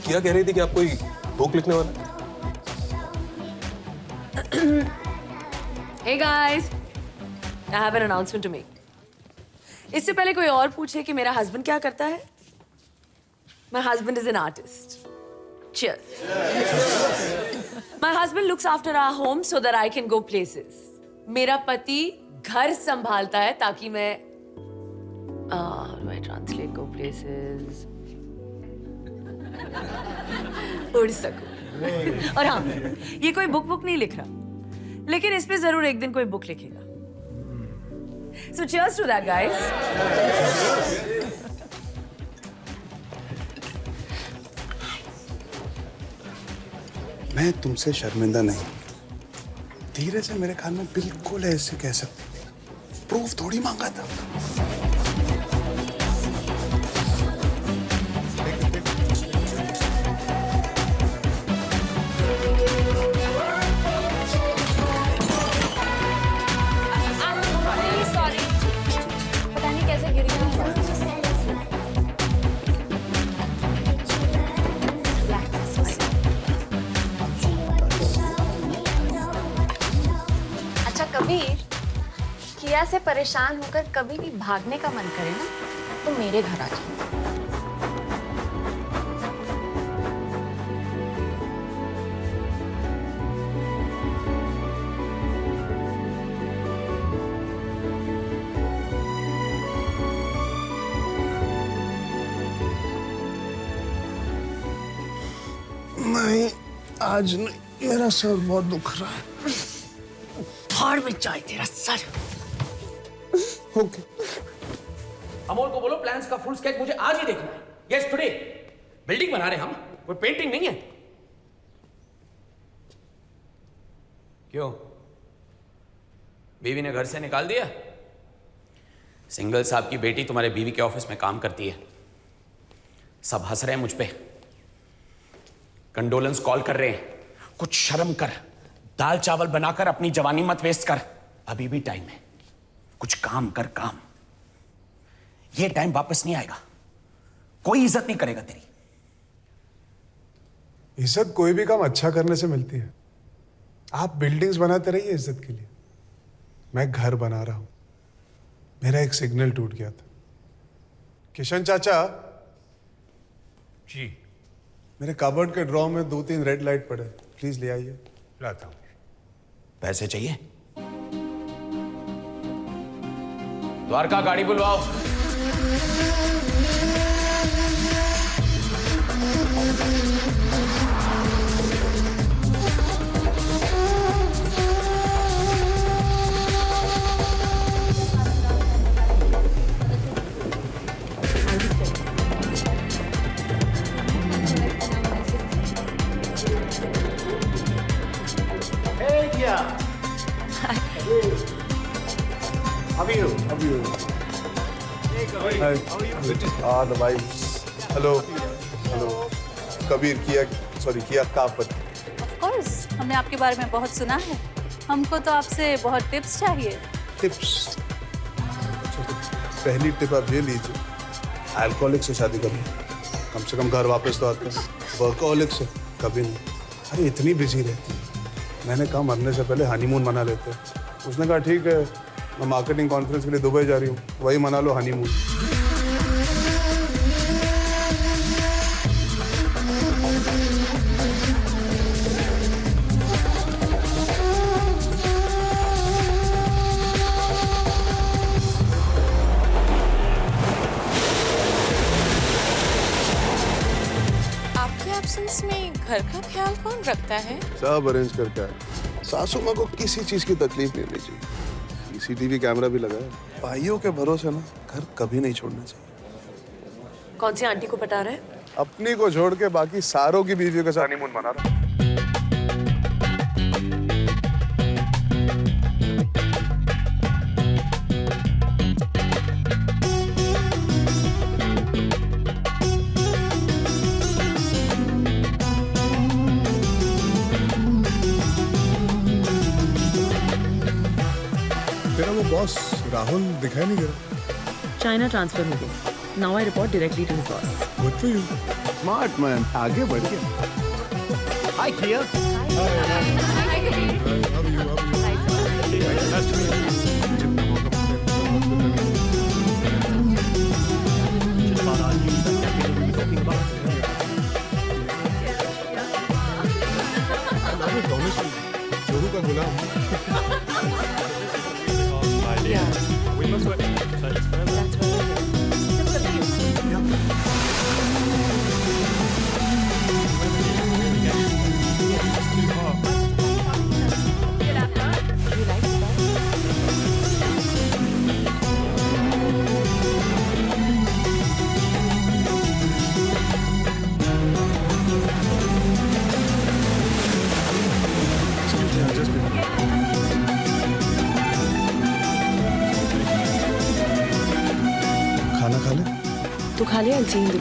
क्या कह रही थी कि आप कोई book लिखने वाला? Hey guys, I have an announcement to make. इससे पहले कोई और पूछे कि मेरा हस्बैंड क्या करता है? My husband is an artist. Cheers. My husband looks after our home so that I can go places. मेरा पति घर संभालता है ताकि मैं how do I translate go places? उड़ सकूं. और हाँ, ये कोई बुक नहीं लिख रहा, लेकिन इस पे जरूर एक दिन कोई बुक लिखेगा. So cheers to that, guys. मैं तुमसे शर्मिंदा नहीं. धीरे से मेरे ख्याल में बिल्कुल ऐसे कह सकते. प्रूफ थोड़ी मांगा था. पता नहीं कैसे गिरी हूँ. अच्छा कबीर, किया से परेशान होकर कभी भी भागने का मन करे ना तो मेरे घर आ जाओ. नहीं, आज नहीं. मेरा सर बहुत दुख रहा है. फाड़ में जाए तेरा सर. ओके. अमोल को बोलो प्लान्स का फुल स्केच मुझे आज ही देखना है. Yes today. बिल्डिंग बना रहे हम, कोई पेंटिंग नहीं है. क्यों, बीवी ने घर से निकाल दिया? सिंगल साहब की बेटी तुम्हारे बीवी के ऑफिस में काम करती है. सब हंस रहे हैं मुझ पे, कंडोलेंस कॉल कर रहे हैं. कुछ शर्म कर. दाल चावल बनाकर अपनी जवानी मत वेस्ट कर. अभी भी टाइम है. कुछ काम कर, काम. ये टाइम वापस नहीं आएगा. कोई इज्जत नहीं करेगा तेरी. इज्जत कोई भी काम अच्छा करने से मिलती है. आप बिल्डिंग्स बनाते रहिए इज्जत के लिए. मैं घर बना रहा हूं. मेरा एक सिग्नल टूट गया था. किशन चाचा जी. मेरे कबर्ड के ड्रॉ में 2-3 रेड लाइट पड़े, प्लीज ले आइए. लाता हूं. पैसे चाहिए? द्वारका गाड़ी बुलवाओ. The vibes. Hello hello. Kabir Kia कापत. ऑफ कोर्स, हमने आपके बारे में बहुत सुना है. हमको तो आपसे बहुत टिप्स चाहिए. टिप्स. पहली टिप आप ये लीजिए, अल्कोहलिक से शादी करो. कम से कम घर वापस तो आते हैं. वर्कोहलिक से कभी नहीं. अरे इतनी बिजी रहती है. मैंने कहा मरने से पहले हनीमून मना लेते हैं. उसने कहा ठीक है, मैं मार्केटिंग कॉन्फ्रेंस के लिए दुबई जा रही हूँ, वही मना लो हनीमून. आपके एब्सेंस में घर का ख्याल कौन रखता है? सब अरेंज करके आए. सासू माँ को किसी चीज की तकलीफ नहीं होनी चाहिए. सीसीटीवी कैमरा भी लगा है. भाइयों के भरोसे ना घर कभी नहीं छोड़ना चाहिए. कौन सी आंटी को पटा रहा है? अपनी को छोड़ के बाकी सारों की बीवियों के साथ हनीमून मना रहा. तेरा वो बॉस राहुल दिखाई नहीं दे रहा. चाइना ट्रांसफर हो गया. Now I report directly to his boss. Good for you. Smart man, आगे बढ़ गया. हाय किया. तू खा लिया सीन दे।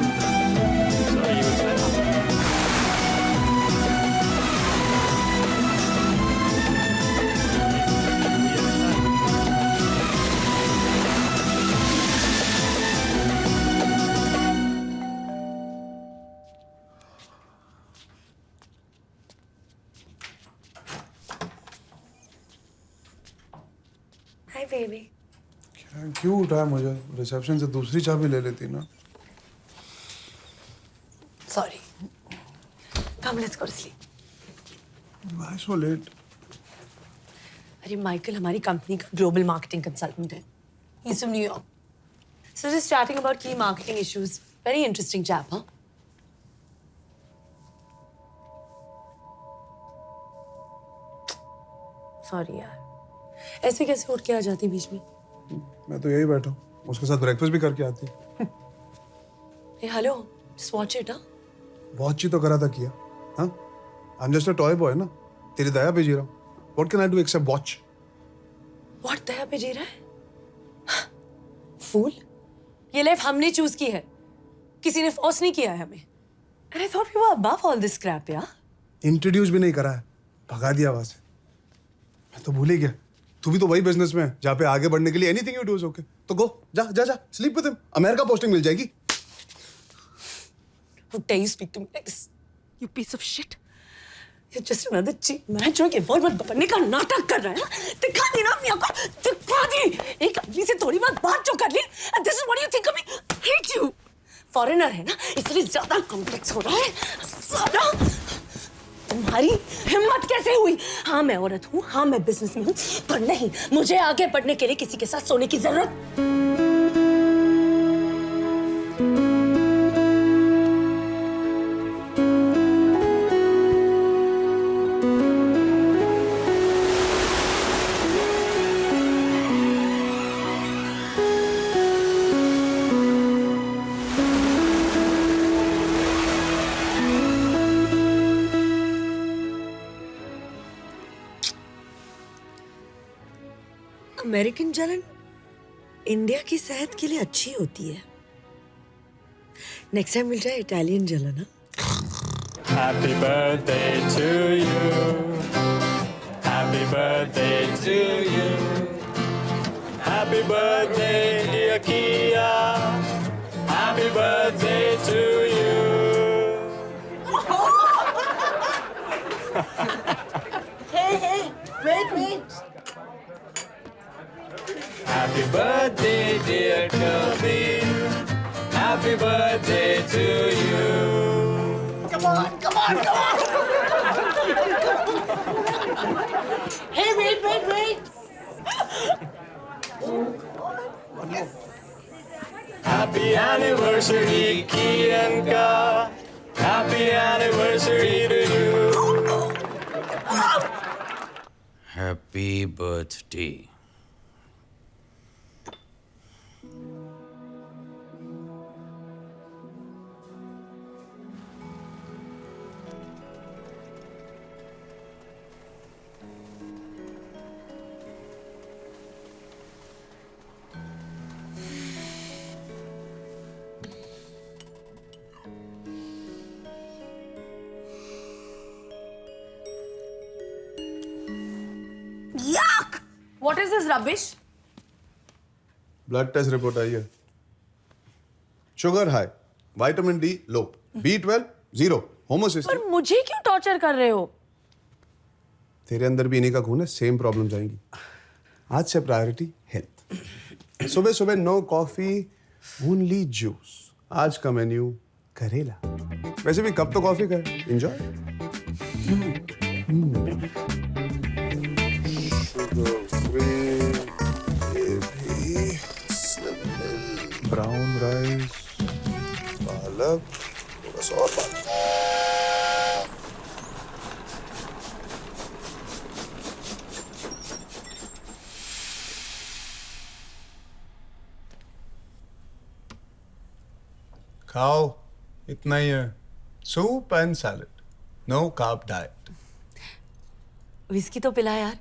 Hi baby. क्यों उठाया मुझे? रिसेप्शन से दूसरी चाबी ले लेती ना। Sorry. Come let's go to sleep. Why so late? अरे माइकल हमारी कंपनी का ग्लोबल मार्केटिंग कंसल्टेंट है। He's from New York. So just chatting about key marketing issues. Very interesting chap, huh? Sorry यार। ऐसे कैसे उठ के आ जाती बीच में? मैं तो यही बैठा हूँ, उसके साथ ब्रेकफास्ट भी करके आती। Hey, hello. Just watch it, huh? Watch ही तो करा था किया, हाँ? I'm just a toy boy ना, तेरी दया पे जी रहा हूँ। What can I do except watch? What दया पे जी रहा है? फूल? ये लाइफ हमने चूज की है, किसी ने फोर्स नहीं किया है हमें। And I thought we were above all this crap, यार। इंट्रोड्यूस भी नहीं करा है, भगा दिया वहां से। मैं तो भूल ही गया, तू भी तो वही बिजनेस में है जहाँ पे आगे बढ़ने के लिए anything you do is okay. तो गो, जा जा जा, sleep with him, America posting मिल जाएगी। How dare you speak to me like this? You piece of shit. You're just another cheap man जो कि बहुत बनने का नाटक कर रहा है। दिखा दी ना अपनी आंखों, दिखा दी। एक आदमी से थोड़ी बात जो कर ली, and this is what you think of me? Hate you. Foreigner है ना, इसलिए ज्यादा कॉम्प्लेक्स हो रहा है। ज्यादा। तुम्हारी हिम्मत कैसे हुई? हाँ मैं औरत हूँ, हाँ मैं बिजनेस में हूँ, पर नहीं, मुझे आगे बढ़ने के लिए किसी के साथ सोने की जरूरत। अमेरिकन जलन इंडिया की सेहत के लिए अच्छी होती है। नेक्स्ट टाइम मिल जाए इटालियन जलन। हाँ? Happy birthday to you. Happy birthday to you. Happy birthday, dear Kia. Happy birthday to you. Hey, wait. Happy birthday, dear Kirby. Happy birthday to you. Come on. Hey, wait. Happy anniversary, Kianka. Happy anniversary to you. Happy birthday. Yuck! What is this rubbish? Blood test report आई है। Sugar high, vitamin D low, B12 0, homocysteine. पर मुझे क्यों torture कर रहे हो? तेरे अंदर भी इन्हीं का खून है, सेम प्रॉब्लम जाएंगी। आज से प्रायोरिटी हेल्थ। सुबह सुबह नो कॉफी, ओनली जूस। आज का मेन्यू करेला। वैसे भी कब तो कॉफी का एंजॉय। ब्राउन राइस, पालक, थोड़ा सा और पालक। खाओ, इतना ही है। Soup and salad, no carb diet. Whisky तो पिला यार,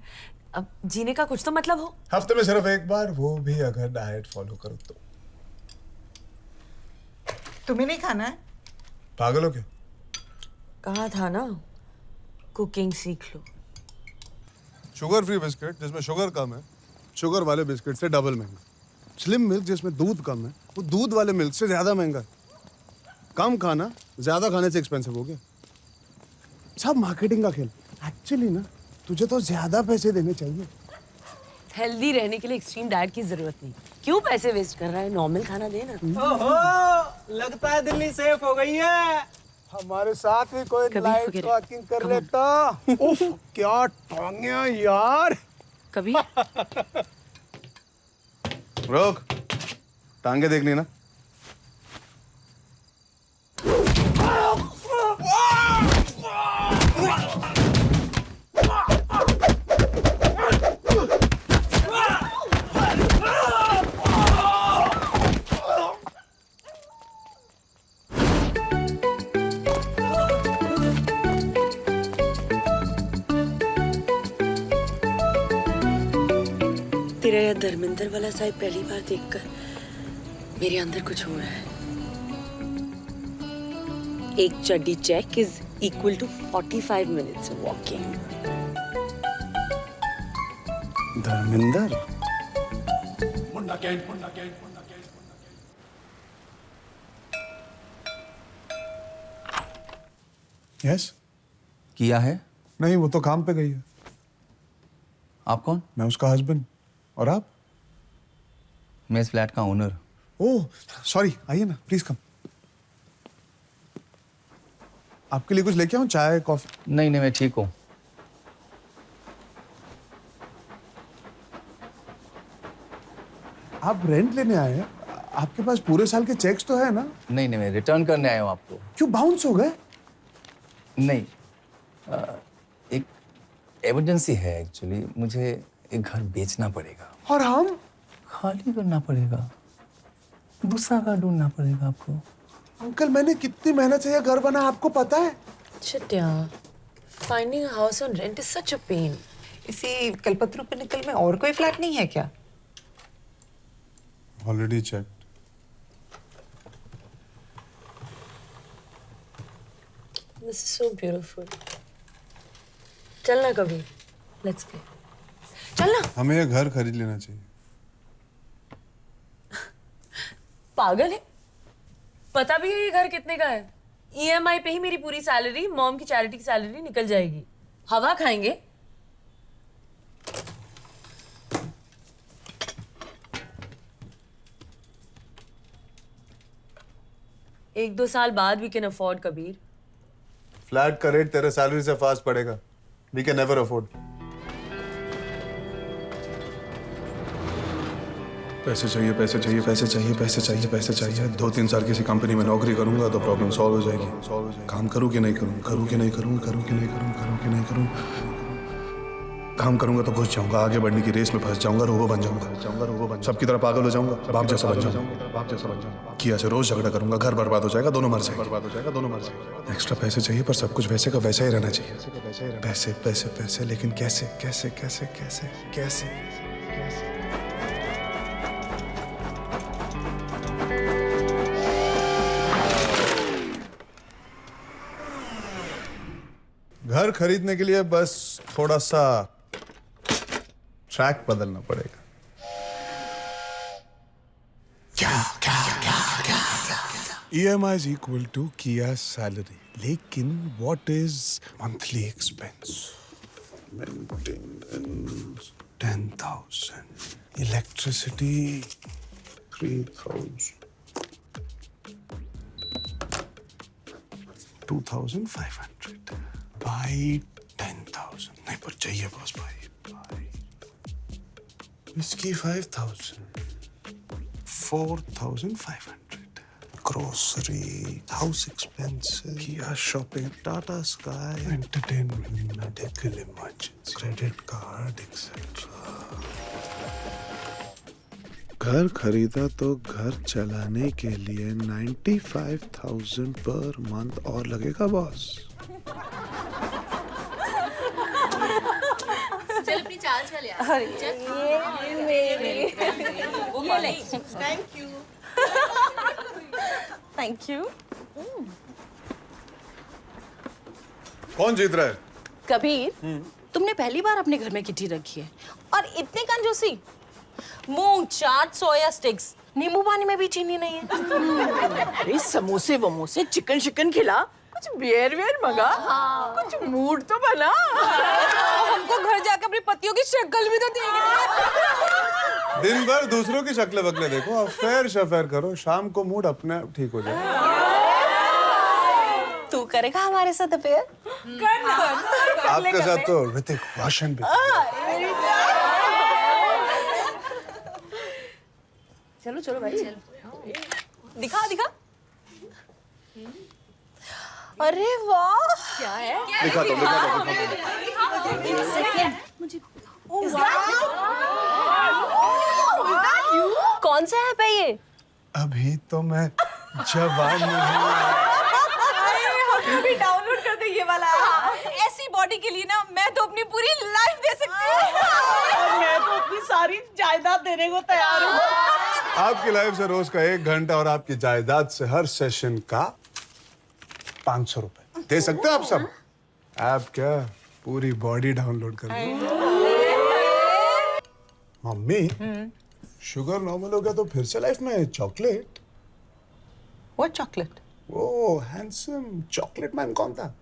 अब जीने का कुछ तो मतलब हो। हफ्ते में सिर्फ एक बार, वो भी अगर डाइट फॉलो करो तो। तुम्हें नहीं खाना है? पागल हो क्या? कहा था ना कुकिंग सीख लो। शुगर फ्री बिस्किट जिसमें शुगर कम है, शुगर वाले बिस्किट से डबल महंगा। स्लिम मिल्क जिसमें दूध कम है, वो दूध वाले मिल्क से ज्यादा महंगा है। कम खाना ज्यादा खाने से एक्सपेंसिव हो गया। सब मार्केटिंग का खेल। एक्चुअली ना तुझे तो ज्यादा पैसे देने चाहिए। हेल्दी रहने के लिए एक्सट्रीम डाइट की जरूरत नहीं। क्यों पैसे वेस्ट कर रहा है? नॉर्मल खाना देना। ओहो, लगता है दिल्ली सेफ हो गई है। हमारे साथ भी कोई कभी लाइट forget it. वॉकिंग कर लेता। उफ, क्या टांगिया यार। कभी रोक, टांगे देखनी ना। तेरा यह धर्मेंद्र वाला साइड पहली बार देखकर मेरे अंदर कुछ हो रहा है। एक चड्डी check is equal to 45 minutes walking. Dharmendra, yes. किया है? नहीं, वो तो काम पे गई है। आप कौन? मैं उसका हस्बैंड। और आप? मैं इस फ्लैट का ओनर। ओह सॉरी, आइए ना प्लीज कम। आपके लिए कुछ लेके आऊं? चाय कॉफी? नहीं नहीं, मैं ठीक हूँ। आप रेंट लेने आए हैं? आपके पास पूरे साल के चेक्स तो है ना? नहीं नहीं, मैं रिटर्न करने आया हूँ आपको। क्यों बाउंस हो गए? नहीं, एक इमरजेंसी है एक्चुअली। मुझे एक घर बेचना पड़ेगा। और हम? खाली करना पड़ेगा, दूसरा घर ढूंढना पड़ेगा आपको। अंकल, मैंने कितनी मेहनत से यह घर बना, आपको पता है? चिट्या, finding a house on rent is such a pain. इसी कलपतरू पे निकल में और कोई फ्लैट नहीं है क्या? Already check. This is so beautiful. चलना कभी, let's play. चलना। हमें यह घर खरीद लेना चाहिए। पागल है? पता भी है ये घर कितने का है? EMI पे ही मेरी पूरी सैलरी, मॉम की चैरिटी की सैलरी निकल जाएगी। हवा खाएंगे। एक दो साल बाद we can afford, Kabir. Flat का रेट तेरे सैलरी से फास्ट पड़ेगा। We can never afford. पैसे चाहिए, पैसे चाहिए, पैसे चाहिए, पैसे चाहिए, पैसे चाहिए। 2-3 साल किसी कंपनी में नौकरी करूंगा तो प्रॉब्लम सॉल्व हो जाएगी। काम करूं कि नहीं करूं, करूं कि नहीं करूं, करूं कि नहीं करूं, करूं कि नहीं करूं। काम करूंगा तो घुस जाऊंगा, आगे बढ़ने की रेस में फंस जाऊंगा, रोबो बन जाऊंगा, सबकी तरह पागल हो जाऊंगा, बाप जैसा बन जाऊंगा। किया से रोज झगड़ा करूंगा, घर बर्बाद हो जाएगा, दोनों मर जाएंगे। एक्स्ट्रा पैसे चाहिए पर सब कुछ वैसे का वैसा ही रहना चाहिए। पैसे पैसे पैसे, लेकिन कैसे कैसे कैसे कैसे कैसे? घर खरीदने के लिए बस थोड़ा सा ट्रैक बदलना पड़ेगा। EMI is equal to Kia salary. लेकिन what is monthly expense? Maintenance 10,000. Electricity 3,000. 2,500. Buy 10,000. नहीं पर चाहिए बॉस भाई। Whiskey 5,000. 4,500. Grocery, house expenses, Kia shopping, Tata Sky, entertainment, medical emergency, credit card, etc. घर खरीदा तो घर चलाने के लिए 95,000 पर मंथ और लगेगा बॉस। चल अपनी चाल चल यार। ये मेरी। Thank you. Thank you. कौन जीत रहा है? कबीर, तुमने पहली बार अपने घर में किटी रखी है और इतनी कंजूसी। मूंग चाट, सोया स्टिक्स, नींबू पानी में भी चीनी नहीं है। अरे समोसे वमोसे, चिकन शिकन खिला, कुछ बियर वियर मंगा, कुछ मूड तो बना। हमको घर जाकर अपनी पतियों की शक्ल भी तो देखनी। दिन भर दूसरों की शक्लें वकलें देखो, अफेयर शफेयर करो, शाम को मूड अपने आप ठीक हो जाए। तू करेगा हमारे साथ अफेयर? करना। आपके साथ तो ऋतिक रोशन भी। चलो चलो भाई, चलो। दिखा दिखा। अरे वाह, क्या है? दिखा दो। कौन सा ऐप है ये? अभी तो मैं जवान हूँ। हम भी डाउनलोड कर दे ये वाला। ऐसी बॉडी के लिए ना मैं तो अपनी पूरी लाइफ दे सकती हूँ। मैं तो अपनी सारी जायदाद देने को तैयार हूँ। आपकी लाइफ से रोज का 1 घंटा और आपकी जायदाद से हर सेशन का 500 रुपए दे सकते हो आप सब। आप क्या पूरी बॉडी डाउनलोड कर लो। मम्मी, शुगर नॉर्मल हो गया तो फिर से लाइफ में चॉकलेट। What chocolate? वो हैंडसम चॉकलेट मैन कौन था?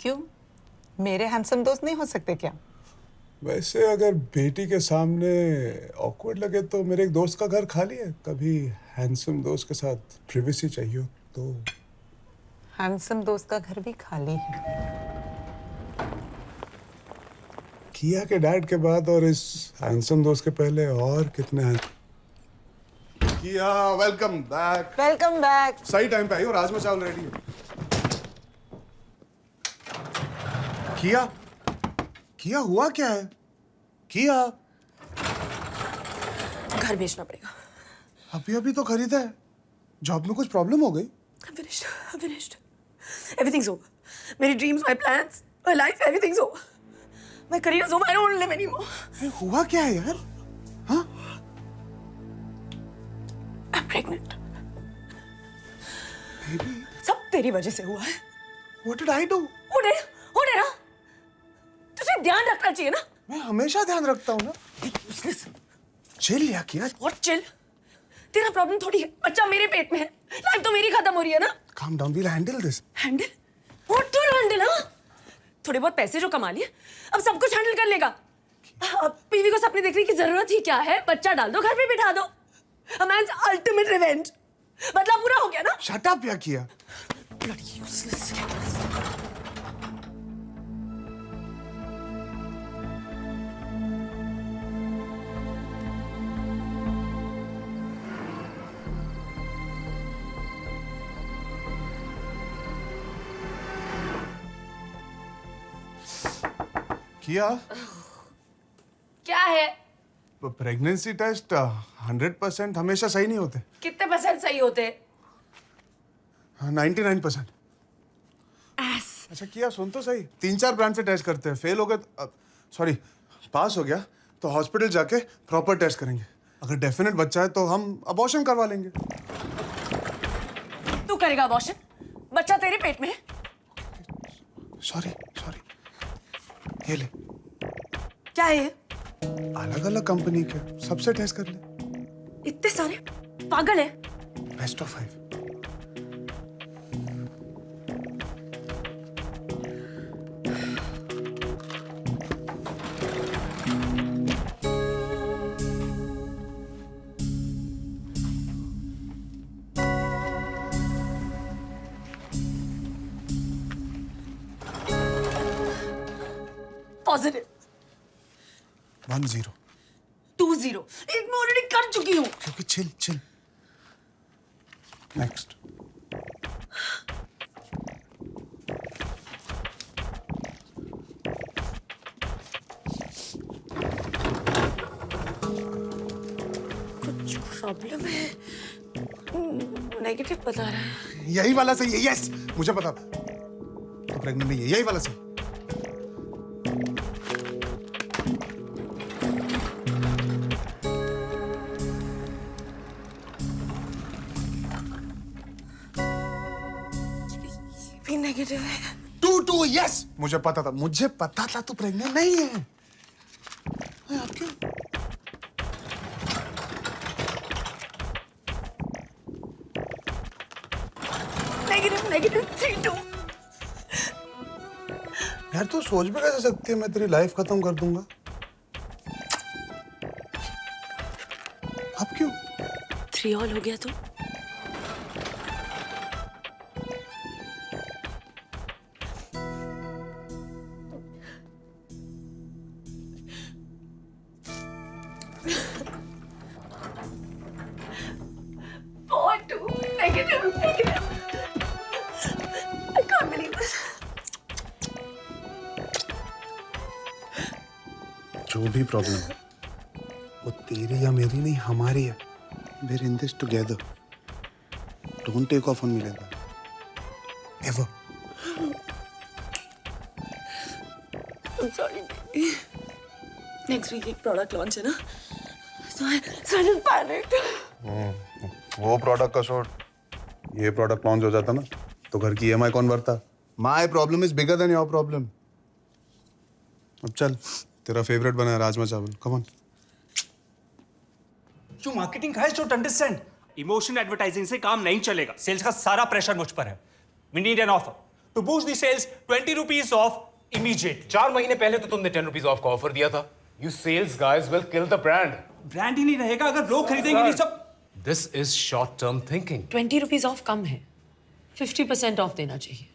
क्यों? मेरे हैंडसम दोस्त नहीं हो सकते क्या? वैसे अगर बेटी के सामने ऑकवर्ड लगे तो मेरे एक दोस्त का घर खाली है। कभी हैंडसम दोस्त के साथ प्रिवेसी चाहिए हो तो। हैंडसम दोस्त का घर भी खाली है। किया के डैड के बाद और इस हैंडसम दोस्त के पहले और कितने हैं? किया, वेलकम बैक। Welcome back. सही टाइम पे आई हो, राजमा चावल रेडी है। किया हुआ क्या है? किया, घर बेचना पड़ेगा। अभी अभी तो खरीदा है। जॉब में कुछ प्रॉब्लम हो गई? I'm finished. Everything's over. मेरी dreams, my plans, my life, everything's over. My career's over. I don't want to live anymore. हुआ क्या है यार? हाँ? I'm pregnant. Baby, सब तेरी वजह से हुआ है। what did I do? हो ना? तुझे ध्यान रखना चाहिए ना। मैं हमेशा ध्यान रखता हूँ ना। चिल या किया? What chill? तेरा प्रॉब्लम थोड़ी है। बच्चा मेरे पेट में है। लाइफ तो मेरी खत्म हो रही है ना। Calm down, we'll handle this. Handle? What to handle? हाँ? थोड़े बहुत पैसे जो कमा लिए, अब सब कुछ हैंडल कर लेगा। अब बीवी को सपने देखने की जरूरत ही क्या है? बच्चा डाल दो, घर पे बिठा दो। A man's ultimate revenge. बदला पूरा हो गया ना? Shut up या किया? Bloody useless. किया? क्या है? प्रेगनेंसी टेस्ट 100% हमेशा सही नहीं होते। कितने परसेंट सही होते? 99%। अच्छा किया, सुन तो सही। 3-4 ब्रांड से टेस्ट करते हैं। फेल हो गए सॉरी पास हो गया तो हॉस्पिटल जाके प्रॉपर टेस्ट करेंगे। अगर डेफिनेट बच्चा है तो हम अबॉर्शन करवा लेंगे। तू करेगा अबॉर्शन? बच्चा तेरे पेट में है। सॉरी ये ले। क्या है ये? अलग अलग कंपनी के, सबसे टेस्ट कर ले। इतने सारे पागल है। Best of 5। पॉजिटिव। 1-0। 2-0। एक मैं ऑलरेडी कर चुकी हूँ। क्योंकि चिल नेक्स्ट। कुछ प्रॉब्लम है। नेगेटिव बता रहा है। यही वाला सही है। यस, मुझे पता था तो प्रेग्नेंट नहीं है। यही वाला सही। भी नेगेटिव है। 2 यस, मुझे पता था तू प्रेग्नेंट नहीं है। अरे, आप क्यों? नेगेटिव 3-2। यार तू सोच भी कैसे सकती है मैं तेरी लाइफ खत्म कर दूंगा? अब क्यों? 3 ऑल हो गया तो? जो भी प्रॉब्लम है वो तेरी या मेरी नहीं, हमारी है। We're in this together. Don't take off on me like that. Ever. I'm sorry, baby. Next week एक प्रोडक्ट लॉन्च है ना, so I just panicked. वो प्रोडक्ट का शॉर्ट, ये प्रोडक्ट लॉन्च हो जाता ना तो घर की EMI कौन भरता? My problem is bigger than your problem. अब चल, तेरा फेवरेट बना है राजमा चावल। Come on. जो marketing guys don't understand, emotion advertising से काम नहीं चलेगा। सेल्स का सारा प्रेशर मुझ पर है। We need an offer to boost the sales. 20 rupees off immediate. 4 महीने पहले तो तुमने 10 रुपीज ऑफ का ऑफर दिया था। You sales guys will kill the brand. Brand ही नहीं रहेगा अगर लोग खरीदेंगे नहीं सब। This is short term thinking. 20 rupees off कम है, 50% ऑफ देना चाहिए।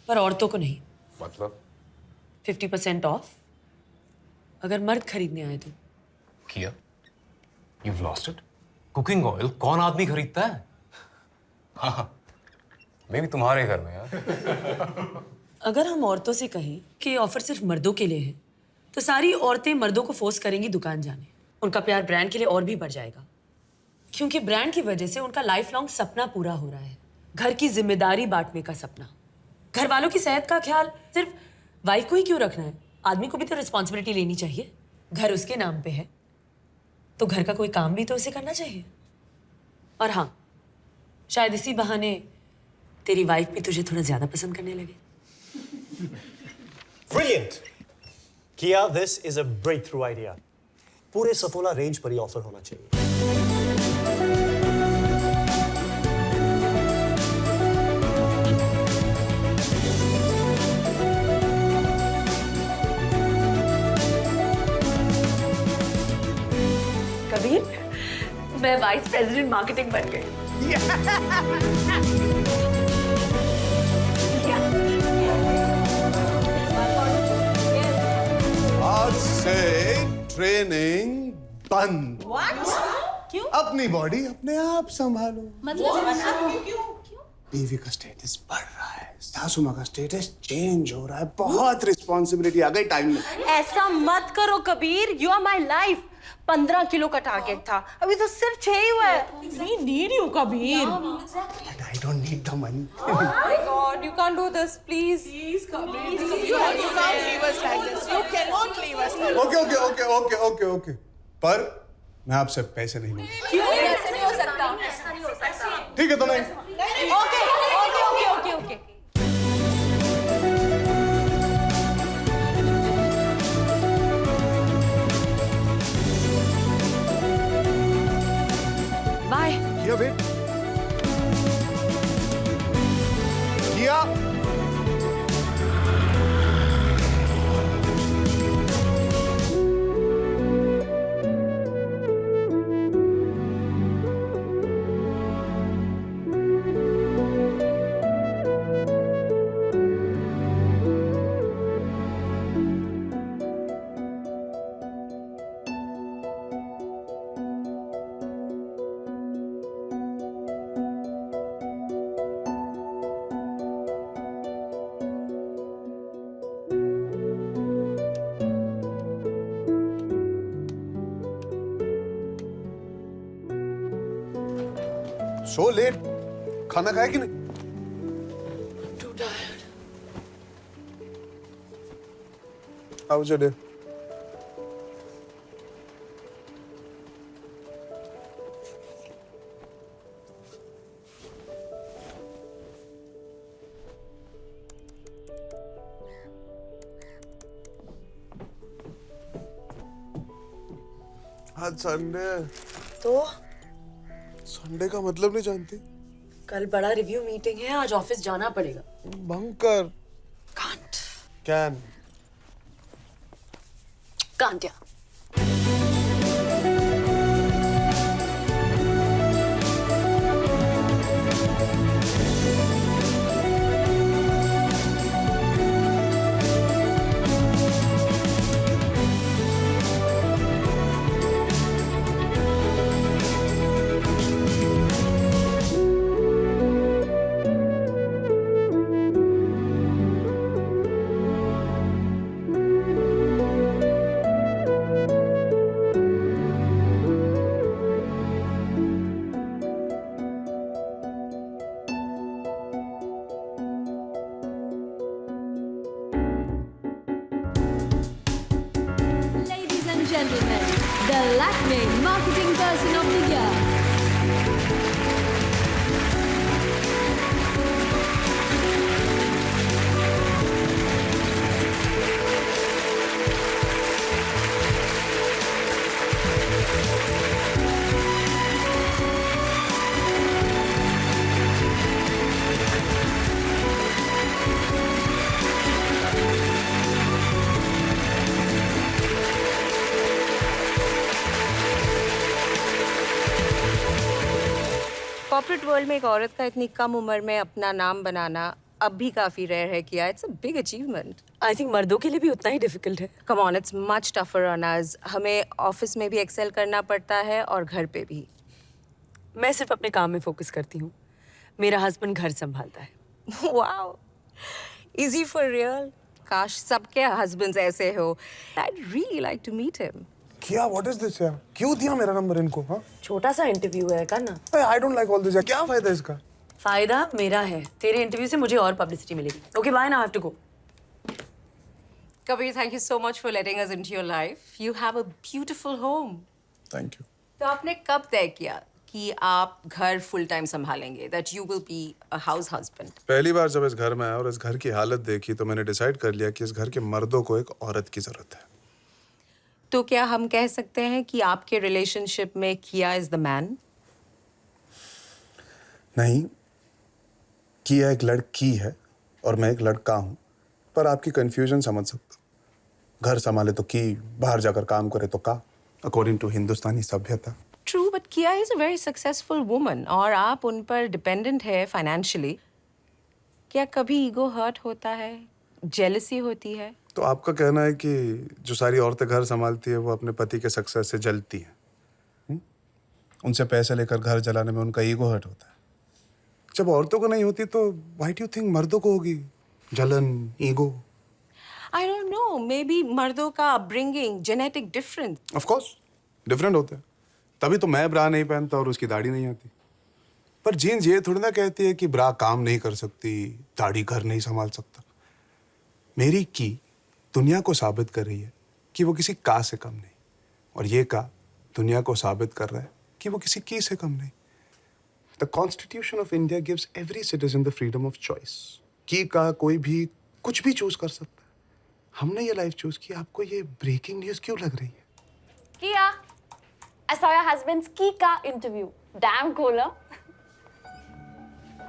पर औरतों को नहीं। मतलब 50% ऑफ अगर मर्द खरीदने आए तो। किया, you've lost it. Cooking oil कौन आदमी खरीदता है? हाँ, मैं भी तुम्हारे घर में यार। अगर हम औरतों से कहें कि ये ऑफर सिर्फ मर्दों के लिए है, तो सारी औरतें मर्दों को फोर्स करेंगी दुकान जाने। उनका प्यार ब्रांड के लिए और भी बढ़ जाएगा, क्योंकि ब्रांड की वजह से उनका लाइफ लॉन्ग सपना पूरा हो रहा है, घर की जिम्मेदारी बांटने का सपना। घर वालों की सेहत का ख्याल सिर्फ वाइफ को ही क्यों रखना है? आदमी को भी तो रिस्पॉन्सिबिलिटी लेनी चाहिए। घर उसके नाम पे है तो घर का कोई काम भी तो उसे करना चाहिए। और हाँ, शायद इसी बहाने तेरी वाइफ भी तुझे थोड़ा ज्यादा पसंद करने लगे। Brilliant! Kia, this is a breakthrough idea. पूरे सफोला रेंज पर ही ऑफर होना चाहिए। कबीर, मैं वाइस प्रेसिडेंट मार्केटिंग बन गई। आज से ट्रेनिंग बंद। क्यों? अपनी बॉडी अपने आप संभालो। मतलब क्यों? बीवी का स्टेटस बढ़ रहा है, सासू माँ का स्टेटस चेंज हो रहा है, बहुत रिस्पॉन्सिबिलिटी आ गई टाइम में। ऐसा मत करो Kabir, you are my life. 15 kilo का टारगेट था, अभी तो सिर्फ 6 ही हुआ है। We need you, Kabir. But I don't need the money. Oh my God, you can't do this, please. Please, Kabir. You can't leave us like this. You cannot leave us like this. Okay. पर मैं आपसे पैसे नहीं लूंगा। क्यों? ऐसा नहीं हो सकता। ऐसा नहीं हो सकता। ठीक है तो नहीं। Okay. बाय। किया वेट। किया। So late. खाना खाया कि नहीं? Too tired. How was your day? आज संडे। तो संडे का मतलब नहीं जानती? कल बड़ा रिव्यू मीटिंग है, आज ऑफिस जाना पड़ेगा। Bunker. Can't. Can. Can't. Ladies and gentlemen, the Lakme Marketing Person of the Year. Corporate world में एक औरत का इतनी कम उम्र में अपना नाम बनाना अब भी काफी रेयर है किया। It's a big achievement. I think मर्दों के लिए भी उतना ही डिफिकल्ट है। Come on, it's much tougher on us. हमें ऑफिस में भी एक्सेल करना पड़ता है और घर पे भी। मैं सिर्फ अपने काम में फोकस करती हूँ, मेरा हस्बैंड घर संभालता है। Wow, easy for real. काश सबके हस्बैंड्स ऐसे हो। I really like to meet him. क्या व्हाट इज दिस यार? क्यों दिया मेरा नंबर इनको? हाँ, छोटा सा इंटरव्यू है, करना। I don't like all this यार। क्या फायदा इसका? फायदा मेरा है, तेरे इंटरव्यू से मुझे और पब्लिसिटी मिलेगी। Okay bye, now I have to go. Kabir, thank you so much for letting us into your life. You have a beautiful home. Thank you. तो आपने कब तय किया कि आप घर फुल टाइम संभालेंगे? That you will be a house husband. पहली बार जब इस घर में आया और इस घर की हालत देखी तो मैंने डिसाइड कर लिया कि इस घर के मर्दों को एक औरत की जरूरत है। तो क्या हम कह सकते हैं कि आपके रिलेशनशिप में किया इज द मैन? नहीं, किया एक लड़की है और मैं एक लड़का हूं, पर आपकी कंफ्यूजन समझ सकता हूं। घर संभाले तो की, बाहर जाकर काम करे तो का, अकॉर्डिंग टू हिंदुस्तानी सभ्यता। ट्रू, बट किया is a very successful woman और आप उन पर डिपेंडेंट है फाइनेंशियली। क्या कभी ईगो हर्ट होता है, जेलसी होती है? तो आपका कहना है कि जो सारी औरतें घर संभालती है वो अपने पति के सक्सेस से जलती हैं? उनसे पैसे लेकर घर चलाने में उनका ईगो हर्ट होता है। जब औरतों को नहीं होती तो व्हाई डू यू थिंक मर्दों को होगी जलन, ego? I don't know, may be मर्दों का upbringing, genetic difference. Of course different होते हैं, तभी तो मैं ब्रा नहीं पहनता और उसकी दाढ़ी नहीं आती। पर जीन्स ये थोड़ी ना कहती है कि ब्रा काम नहीं कर सकती, दाढ़ी घर नहीं संभाल सकता। मेरी की दुनिया को साबित कर रही है कि वो किसी का से कम नहीं, और ये का दुनिया को साबित कर रहा है कि वो किसी की से कम नहीं। The constitution of India gives every citizen the freedom of choice. की का कोई भी कुछ भी चूज कर सकता है। हमने ये लाइफ चूज की, आपको ये ब्रेकिंग न्यूज क्यों लग रही है? Kia, I saw your husband's Kika interview. Damn cool, huh?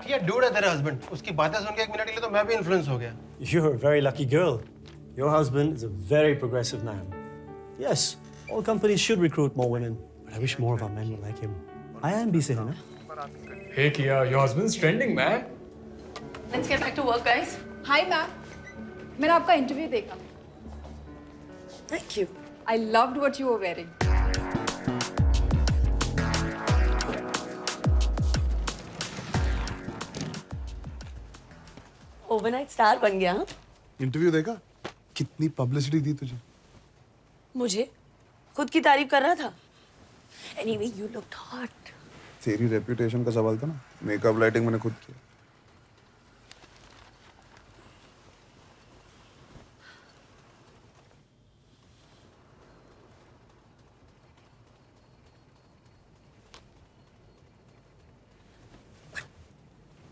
क्या डूड है तेरा हस्बैंड? उसकी बातें सुन के एक मिनट के लिए तो मैं भी इन्फ्लुएंस हो गया। You're a very lucky girl. Your husband is a very progressive man. Yes, all companies should recruit more women, but I wish more of our men were like him. I am busy, na? Hey Kia, your husband's trending, man. Let's get back to work, guys. Hi ma'am, मैंने आपका interview देखा। Thank you. I loved what you were wearing. Overnight star बन गया। हाँ, interview देखा? कितनी publicity दी तुझे? मुझे खुद की तारीफ कर रहा था। Anyway, you looked hot. तेरी रेपुटेशन का सवाल था ना, मेकअप लाइटिंग मैंने खुद किया।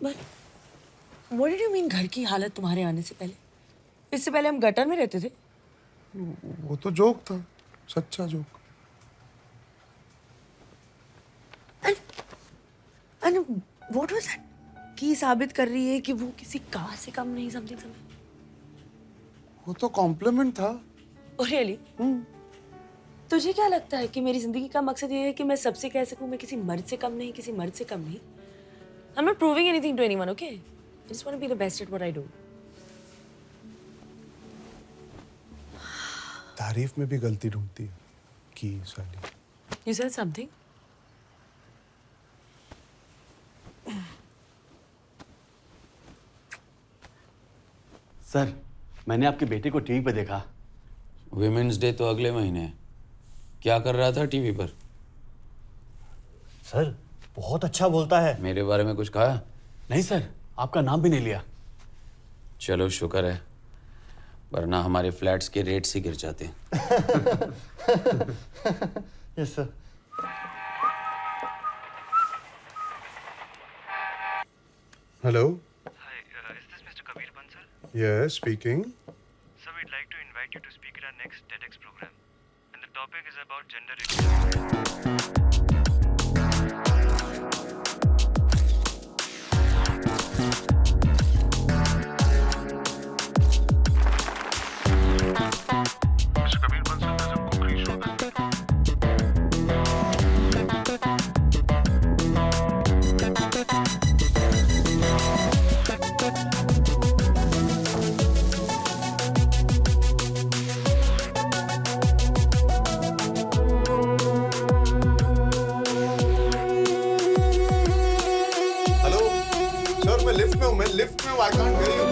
But what did you mean घर की हालत तुम्हारे आने से पहले? इससे पहले हम गटर में रहते थे। वो तो जोक था, सच्चा joke. And what was that? कि साबित कर रही है कि वो किसी कार से कम नहीं, something. वो तो कॉम्प्लीमेंट था। Oh really? तुझे क्या लगता है कि मेरी जिंदगी का मकसद ये है कि मैं सबसे कह सकूं मैं किसी मर्द से कम नहीं, किसी मर्द से कम नहीं? I'm not proving anything to anyone, okay? I just want to be the best at what I do. तारीफ में भी गलती ढूंढती है की साली। You said something? सर, मैंने आपके बेटे को टीवी पे देखा। विमेंस डे तो अगले महीने है। क्या कर रहा था टीवी पर? सर, बहुत अच्छा बोलता है। मेरे बारे में कुछ कहा? नहीं सर, आपका नाम भी नहीं लिया। चलो शुक्र है, वरना हमारे फ्लैट्स के रेट्स ही गिर जाते। Yes sir. Hello. Hi, is this Mr. Kabir Bansal? Yes, speaking. Sir, we'd like to invite you to speak at our next TEDx program. And the topic is about gender equality. Mr. Kabir Bansal, there's a cookery show hello sir, मैं lift में हूँ, I can't hear you.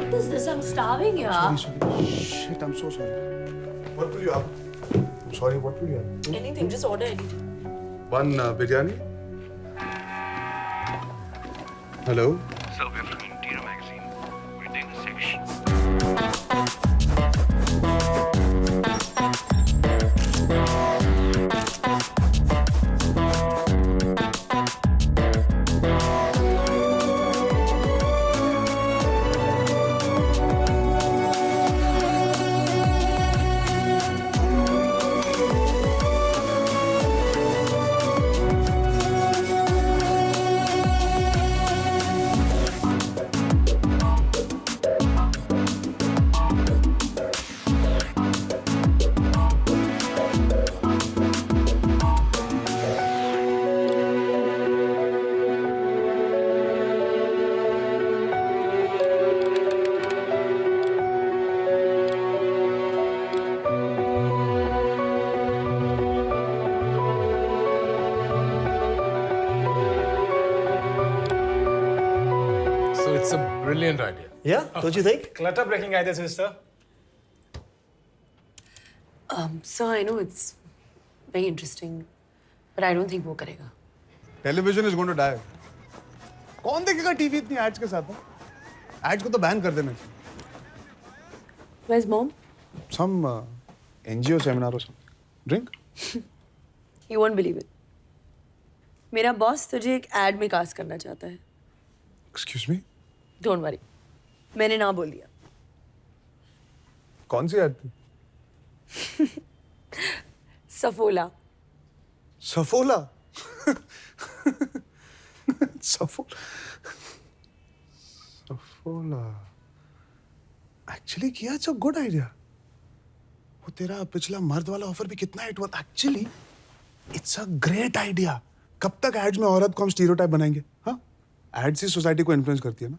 What is this? I'm starving, yeah. Sorry. Shit, I'm so sorry. What will you have? I'm sorry, what will you have? Anything, just order anything. One biryani. Hello. Sir, we're from Interior Magazine. We're doing a section. So it's a brilliant idea. Yeah, don't you think? Clutter breaking idea, sister. So I know it's very interesting, but I don't think वो करेगा. Television is going to die. कौन देखेगा TV इतनी ads के साथ? Ads को तो ban कर देना। Where's mom? Some NGO seminar or something. Drink? You won't believe it. मेरा बॉस तुझे एक एड में कास्ट करना चाहता है. Excuse me? Don't worry. मैंने ना बोल दिया. कौन सी एड थी? सफोला. सफोला? सफोला? सफोला. Actually किया, it's a good idea. वो तेरा पिछला मर्द वाला ऑफर भी कितना हिट हुआ था. Actually, it's a great idea. कब तक एड्स में औरत को हम स्टीरियोटाइप बनाएंगे? हाँ? एड्स ही सोसाइटी को इन्फ्लुएंस करती है ना.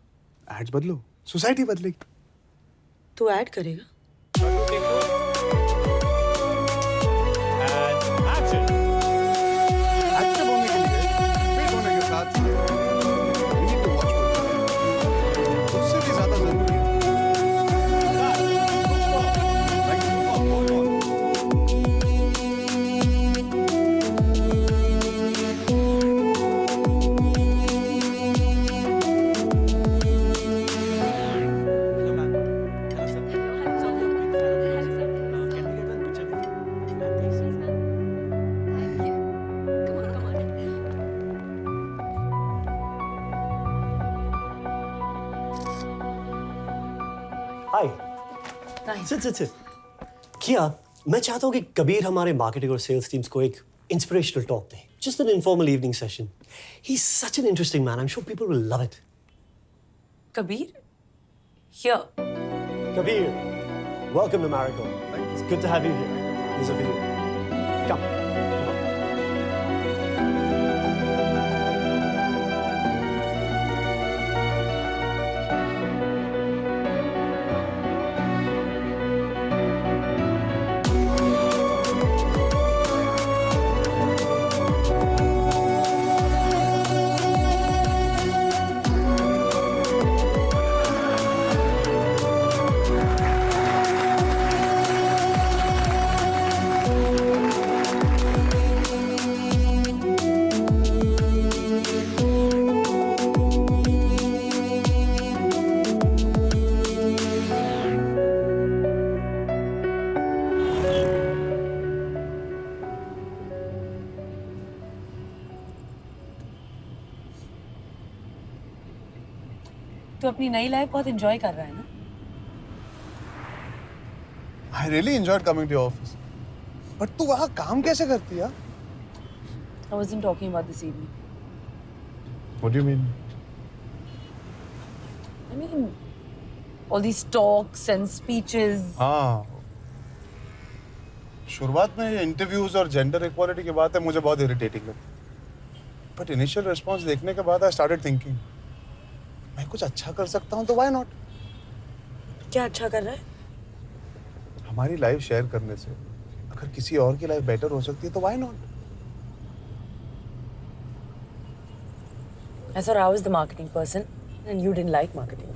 एड्स बदलो, सोसाइटी बदलेगी. तू ऐड करेगा? एक्टिव होने के लिए, फिट होने के साथ we need to watch football. उससे भी ज्यादा जरूरी है. Hi. Sit. किया, मैं चाहता हूँ कि कबीर हमारे मार्केटिंग और सेल्स टीम्स को एक inspirational talk they. Just an informal evening session. He's such an interesting man. I'm sure people will love it. Kabir? Here. Kabir, welcome to Marigold. It's good to have you here. These are for you. Come. तू अपनी नई life बहुत enjoy कर रहा है ना? I really enjoyed coming to your office. But तू वहाँ काम कैसे करती है? I wasn't talking about this evening. What do you mean? I mean, all these talks and speeches. हाँ. शुरुआत में इंटरव्यूज और जेंडर इक्वालिटी की बात है मुझे बहुत इरिटेटिंग लगती. But initial response देखने के बाद I started thinking, मैं कुछ अच्छा कर सकता हूँ तो why not? क्या अच्छा कर रहा है? हमारी लाइफ शेयर करने से अगर किसी और की लाइफ बेटर हो सकती है तो why not? I thought I was the marketing person and you didn't like marketing.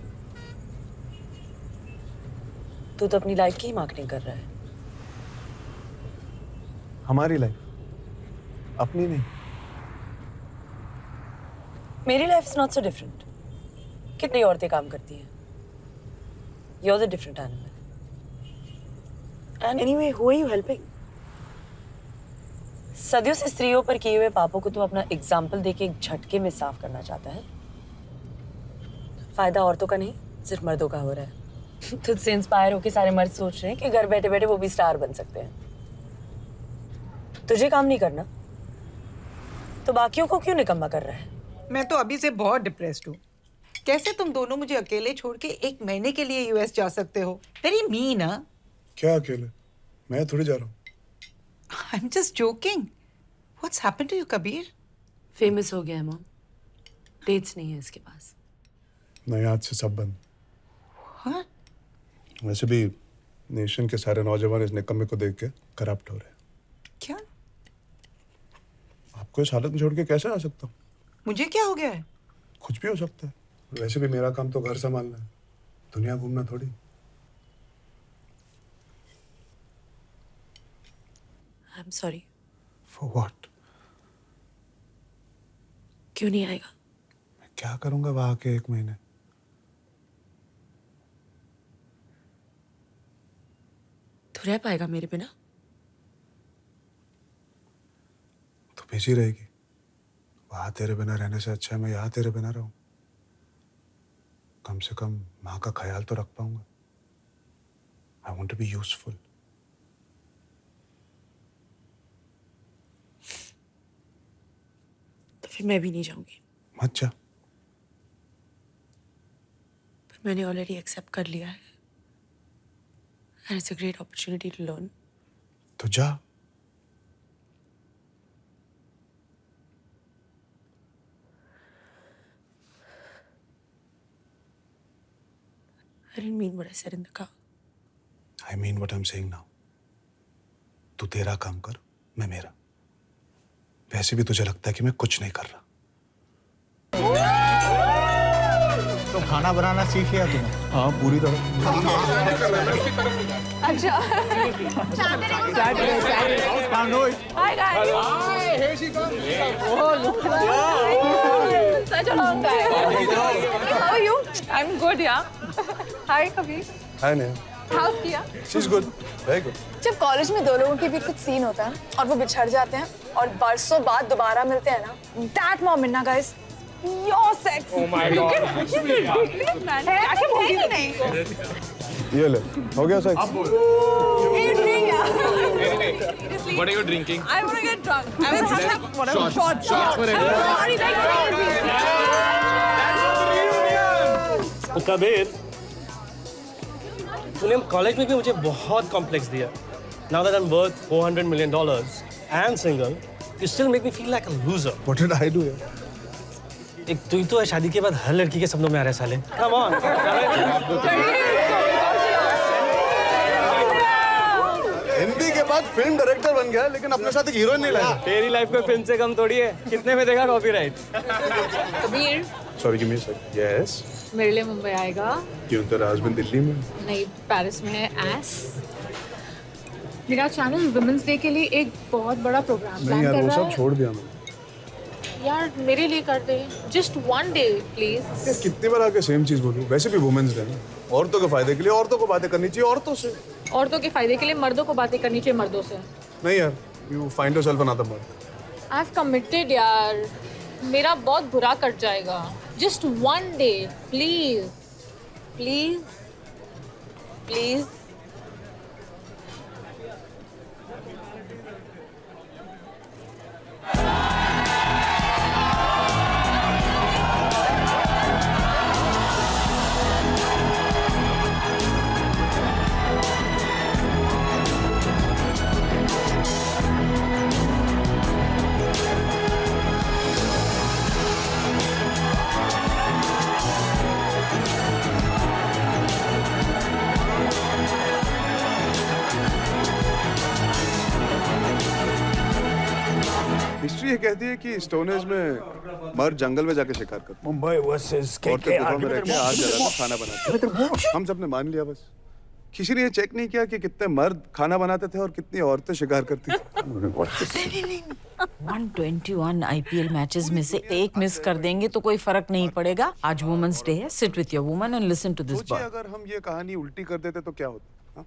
तू तो अपनी लाइफ की ही मार्केटिंग कर रहा है. हमारी लाइफ, अपनी नहीं. मेरी life is not so different. कितनी औरतें काम करती हैं. You're the different animal. And anyway, who are you helping? सदियों से स्त्रियों पर किए हुए पापों को तू अपना एग्जाम्पल देके एक झटके में साफ करना चाहता है. फायदा औरतों का नहीं, सिर्फ मर्दों का हो रहा है. तुझसे इंस्पायर होके सारे मर्द सोच रहे हैं कि घर बैठे बैठे वो भी स्टार बन सकते हैं. तुझे काम नहीं करना तो बाकियों को क्यों निकम्मा कर रहा है? मैं तो अभी से बहुत डिप्रेस्ड हूँ. कैसे तुम दोनों मुझे अकेले छोड़ के 1 महीने के लिए यूएस जा सकते हो? Very mean. हाँ, क्या अकेले? मैं थोड़ी जा रहा हूँ. I am just joking. What's happened to you Kabir? Famous हो गया है मॉम. डेट्स नहीं है इसके पास. नहीं, आज से सब बंद. हाँ? वैसे भी नेशन के सारे नौजवान इस निकम्मे को देख के करप्ट हो रहे हैं. क्या? आपको इस हालत में छोड़ के कैसे आ सकता हूँ? मुझे क्या हो गया है? कुछ भी हो सकता है. वैसे भी मेरा काम तो घर संभालना है, दुनिया घूमना थोड़ी. I am sorry. For what? क्यों नहीं आएगा? मैं क्या करूंगा वहां के 1 महीने? तू रह पाएगा मेरे बिना? तो बिजी रहेगी. वहां तेरे बिना रहने से अच्छा है मैं यहाँ तेरे बिना रहूं. कम से कम माँ का ख्याल तो रख पाऊंगा. I want to be useful. तो फिर मैं भी नहीं जाऊंगी. मत जा. पर मैंने ऑलरेडी एक्सेप्ट कर लिया है. And it's a great opportunity to learn. तो जा. I didn't mean what I said in the car. I mean what I'm saying now. तू तेरा काम कर, मैं मेरा. वैसे भी तुझे लगता है कि मैं कुछ नहीं कर रहा. तो खाना बनाना सीख लिया तूने? हाँ, पूरी तरह. अच्छा. Hi guys. Hi, here she comes. Oh, look at that. Such a long time. How are you? I'm good, yeah. Hi, Kabir. Hi, Neha. How's Kia? She's good. Very good. जब कॉलेज में 2 लोगों के बीच कुछ scene होता है और वो बिछड़ जाते हैं और बरसों बाद दोबारा मिलते हैं ना, that moment ना guys, you're sexy. Oh my God. Look at ridiculous man. क्या बोल रही है? ये ले, हो गया sex? What are you drinking? I want to get drunk. I want to have whatever. Shots. तो कबीर, तूने कॉलेज में भी मुझे बहुत कॉम्प्लेक्स दिया. Now that I'm worth $400 million and single, you still make me feel like a loser. What did I do? एक तू ही तो है शादी के बाद हर लड़की के सपनों में आ रहा है साले. Come on. हिंदी के बाद फिल्म डायरेक्टर बन गया, लेकिन अपने साथ एक हीरोइन नहीं लाया. तेरी लाइफ में फिल्म से कम थोड़ी है. कितने में देगा copyright? Kabir, Sorry, give me a sec. Yes. मेरे लिए मुंबई आएगा? क्यों, तेरा हस्बैंड दिल्ली में? नहीं, पेरिस में है. एस मेरा चैनल वुमेन्स डे के लिए एक बहुत बड़ा प्रोग्राम प्लान कर रहा है. वो सब छोड़ दिया मैंने. यार मेरे लिए कर दे. Just one day please. कितनी बार आके सेम चीज बोलूं? वैसे भी वुमेन्स डे ना, औरतों के फायदे के लिए औरतों को बातें करनी चाहिए औरतों से. औरतों के फायदे के लिए मर्दों को बातें करनी चाहिए मर्दों से. नहीं यार, यू फाइंड योरसेल्फ अनदर मर्द. आई हैव कमिटेड यार. मेरा बहुत बुरा कट जाएगा. Just one day please please please. History ये कहती है कि स्टोनेज में मर्द जंगल में जाके शिकार करते. मुंबई वर्सेस औरतें गुफा में रह के आग जलाकर खाना बनाते. हम सबने मान लिया बस. किसी ने ये चेक नहीं किया कि कितने मर्द खाना बनाते थे और कितनी औरतें शिकार करती थी. 121 IPL मैचेस में से एक मिस कर देंगे तो कोई फर्क नहीं पड़ेगा. आज वुमेन्स डे है. Sit with your woman and listen to this boy. अगर हम ये कहानी उल्टी कर देते तो क्या होता?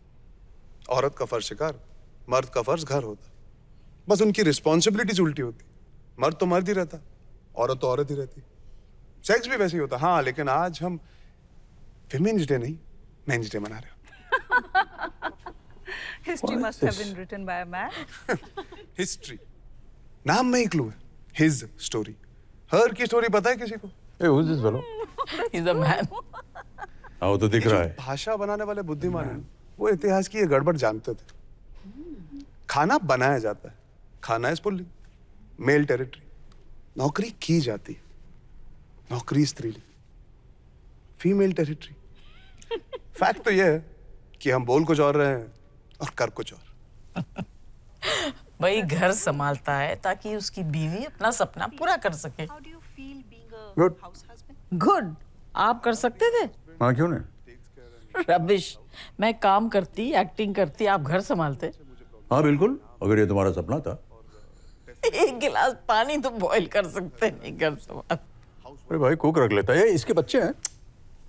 औरत का फर्ज शिकार, मर्द का फर्ज घर होता. बस उनकी रिस्पॉन्सिबिलिटीज उल्टी होती. मर्द तो मर्द ही रहता, औरत तो औरत ही रहती. सेक्स भी वैसे ही होता. हाँ, लेकिन आज हम विमेन्स डे नहीं मेंस डे मना रहे हो. History must have been written by a man. History नाम में ही क्लू है. His story. हर की स्टोरी पता है किसी को? Hey, who's this fellow? He's a man. वो तो दिख रहा है. भाषा बनाने वाले बुद्धिमान हैं, वो इतिहास की ये गड़बड़ जानते थे. खाना बनाया जाता है. खाना इज पुल्लिंग, मेल टेरिटरी. नौकरी की जाती है, नौकरी स्त्रीलिंग, फीमेल टेरिटरी. फैक्ट तो ये है कि हम बोल कुछ और रहे हैं और कर कुछ और. भाई घर संभालता है ताकि उसकी बीवी अपना सपना पूरा कर सके. गुड. गुड. आप कर सकते थे? हाँ, क्यों नहीं? रबिश. मैं काम करती, एक्टिंग करती, आप घर संभालते. हाँ बिल्कुल, अगर ये तुम्हारा सपना था. एक गिलास पानी तो बॉईल कर सकते नहीं घर संभाल. अरे भाई, कुक रख लेता है. इसके बच्चे हैं.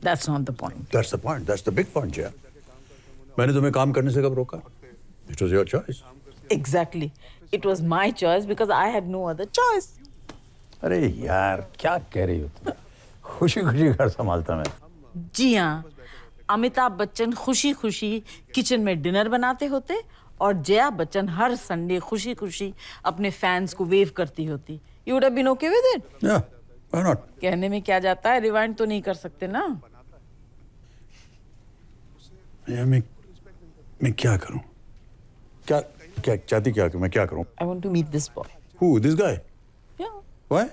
That's not the point. That's the point. That's the big point, yeah. मैंने तुम्हें काम करने से कब रोका? It was your choice. Exactly. It was my choice because I had no other choice. अरे यार, क्या कह रही हो तुम? खुशी-खुशी घर संभालता मैं. जी हाँ. अमिताभ बच्चन खुशी-खुशी किचन में डिनर बनाते होते और जया बच्चन हर संडे खुशी-खुशी अपने फैंस को वेव करती होती. You would have been okay with it? Yeah, why not? कहने में क्या जाता है, रिवाइंड तो नहीं कर सकते ना. मैं क्या करूं? क्या चाहती क्या कि मैं क्या करूं? I want to meet this boy. Who? This guy? Yeah. Why?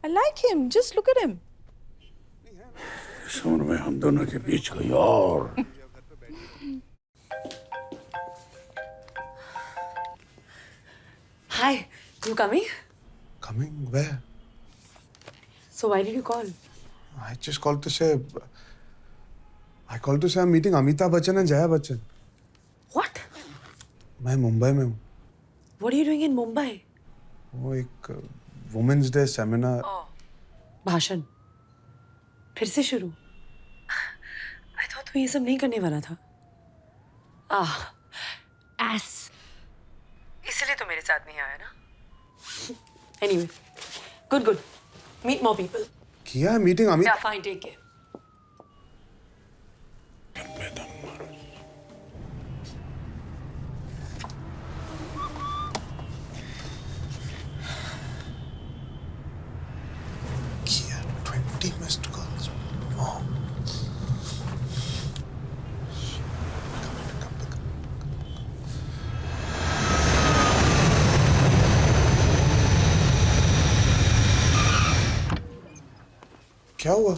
I like him. Just look at him. इस उम्र में हम दोनों के बीच कोई और. Hi, you coming? Coming where? So why did you call? I just called to say. I called to say I'm meeting Amitabh Bachchan and Jaya Bachchan. What? मैं मुंबई में हूँ. What are you doing in Mumbai? वो एक women's day seminar. भाषण. फिर से शुरू. I thought तू ये सब नहीं करने वाला था. Ass. इसलिए तो मेरे साथ नहीं आया ना. Anyway, good. Meet more people. किया है meeting Amit. Yeah, fine. Take care. क्या हुआ?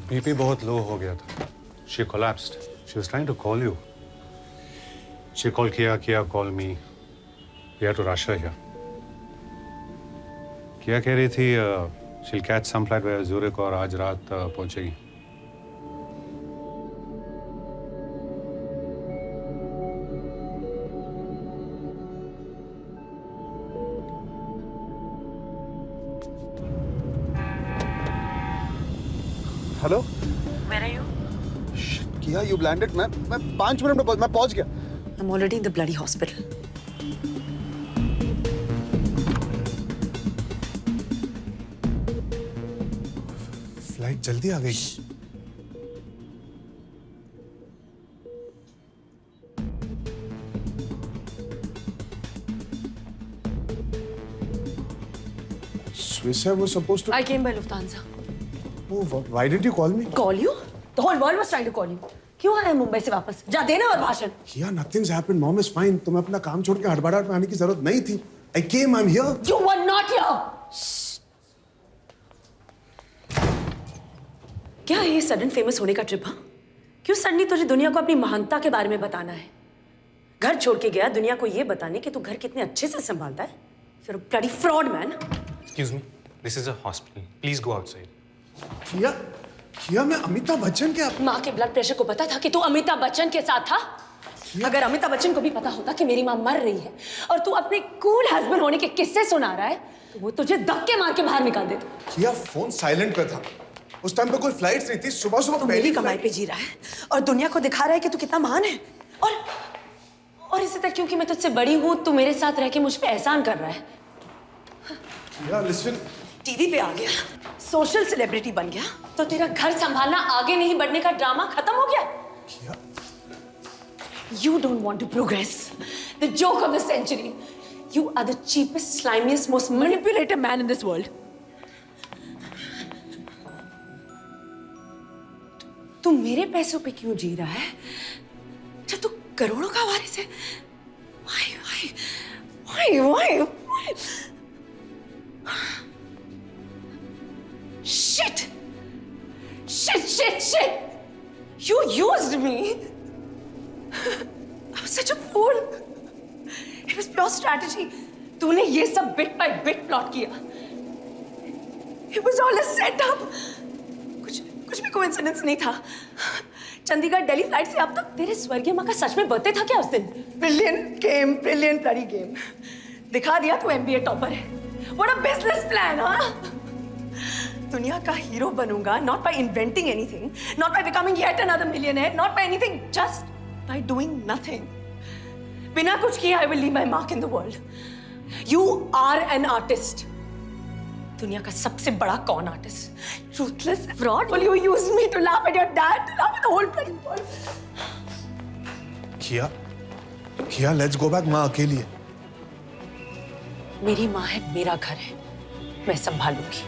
बीपी बहुत लो हो गया था. She collapsed. She was trying to call you. She called Kia call me. We had to rush her here. Kia कह रही थी she'll catch some flight via Zurich और आज रात पहुंचेगी. Hello Where are you? किया यू लैंडेड. मैं 5 minute में मैं पहुंच गया. I'm already in the bloody hospital. Flight जल्दी आ गई. Swiss Air was supposed to. I came by Lufthansa. Oh, why didn't you call me? Call you? The whole world was trying to call you. क्यों आया मुंबई से वापस? जा देना और भाषण. किया nothing's happened. Mom is fine. तुम्हें अपना काम छोड़ के हड़बड़ाहट में आने की जरूरत नहीं थी. I came. I'm here. You were not here. क्या है ये सडन फेमस होने का ट्रिप? हाँ? क्यों सडनली तुझे दुनिया को अपनी महानता के बारे में बताना है? घर छोड़ के गया दुनिया को ये बताने कि तू घर कितने अच्छे से संभालता है. You're a bloody fraud, man. Excuse me. This is a hospital. Please go outside. किया मैं अमिताभ बच्चन के माँ के ब्लड प्रेशर को पता था कि तू अमिताभ बच्चन के साथ था? अगर अमिताभ बच्चन को भी पता होता कि मेरी माँ मर रही है और तू अपने कूल हस्बैंड होने के किस्से सुना रहा है तो वो तुझे धक्के मार के बाहर निकाल देता. किया फोन साइलेंट पे था. उस टाइम पे कोई फ्लाइट्स नहीं थी. सुबह तू मेरी कमाई पे जी रहा है और दुनिया को दिखा रहा है कि तू कितना महान है. और इसी तरह क्योंकि मैं तुझसे बड़ी हूँ तू मेरे साथ रह के मुझ पे एहसान कर रहा है. किया लिसन. टीवी पे आ गया, सोशल सेलिब्रिटी बन गया तो तेरा घर संभालना आगे नहीं बढ़ने का ड्रामा खत्म हो गया. You don't want to progress. The joke of the century. You are the cheapest, slimiest, most manipulative man in this world. तू मेरे पैसों पे क्यों जी रहा है? जब तू करोड़ों का वारिस है. Why? Shit! You used me. I was such a fool. It was pure strategy. तूने ये सब bit by bit plot किया. It was all a setup. कुछ भी coincidence नहीं था. चंडीगढ़ दिल्ली फ्लाइट से अब तक तेरे स्वर्गीय माँ का सच में बर्थडे था क्या उस दिन? Brilliant bloody game. दिखा दिया तू MBA टॉपर है. What a business plan, हाँ? दुनिया का हीरो बनूंगा not by inventing anything, not by becoming yet another millionaire, not by anything, just by doing nothing. बिना कुछ किए I will leave my mark in the world. You are an artist. दुनिया का सबसे बड़ा कौन artist? Ruthless fraud. Will you use me to laugh at your dad, to laugh at the whole bloody world? किया let's go back. माँ अकेली है. मेरी माँ है, मेरा घर है, मैं संभालूंगी.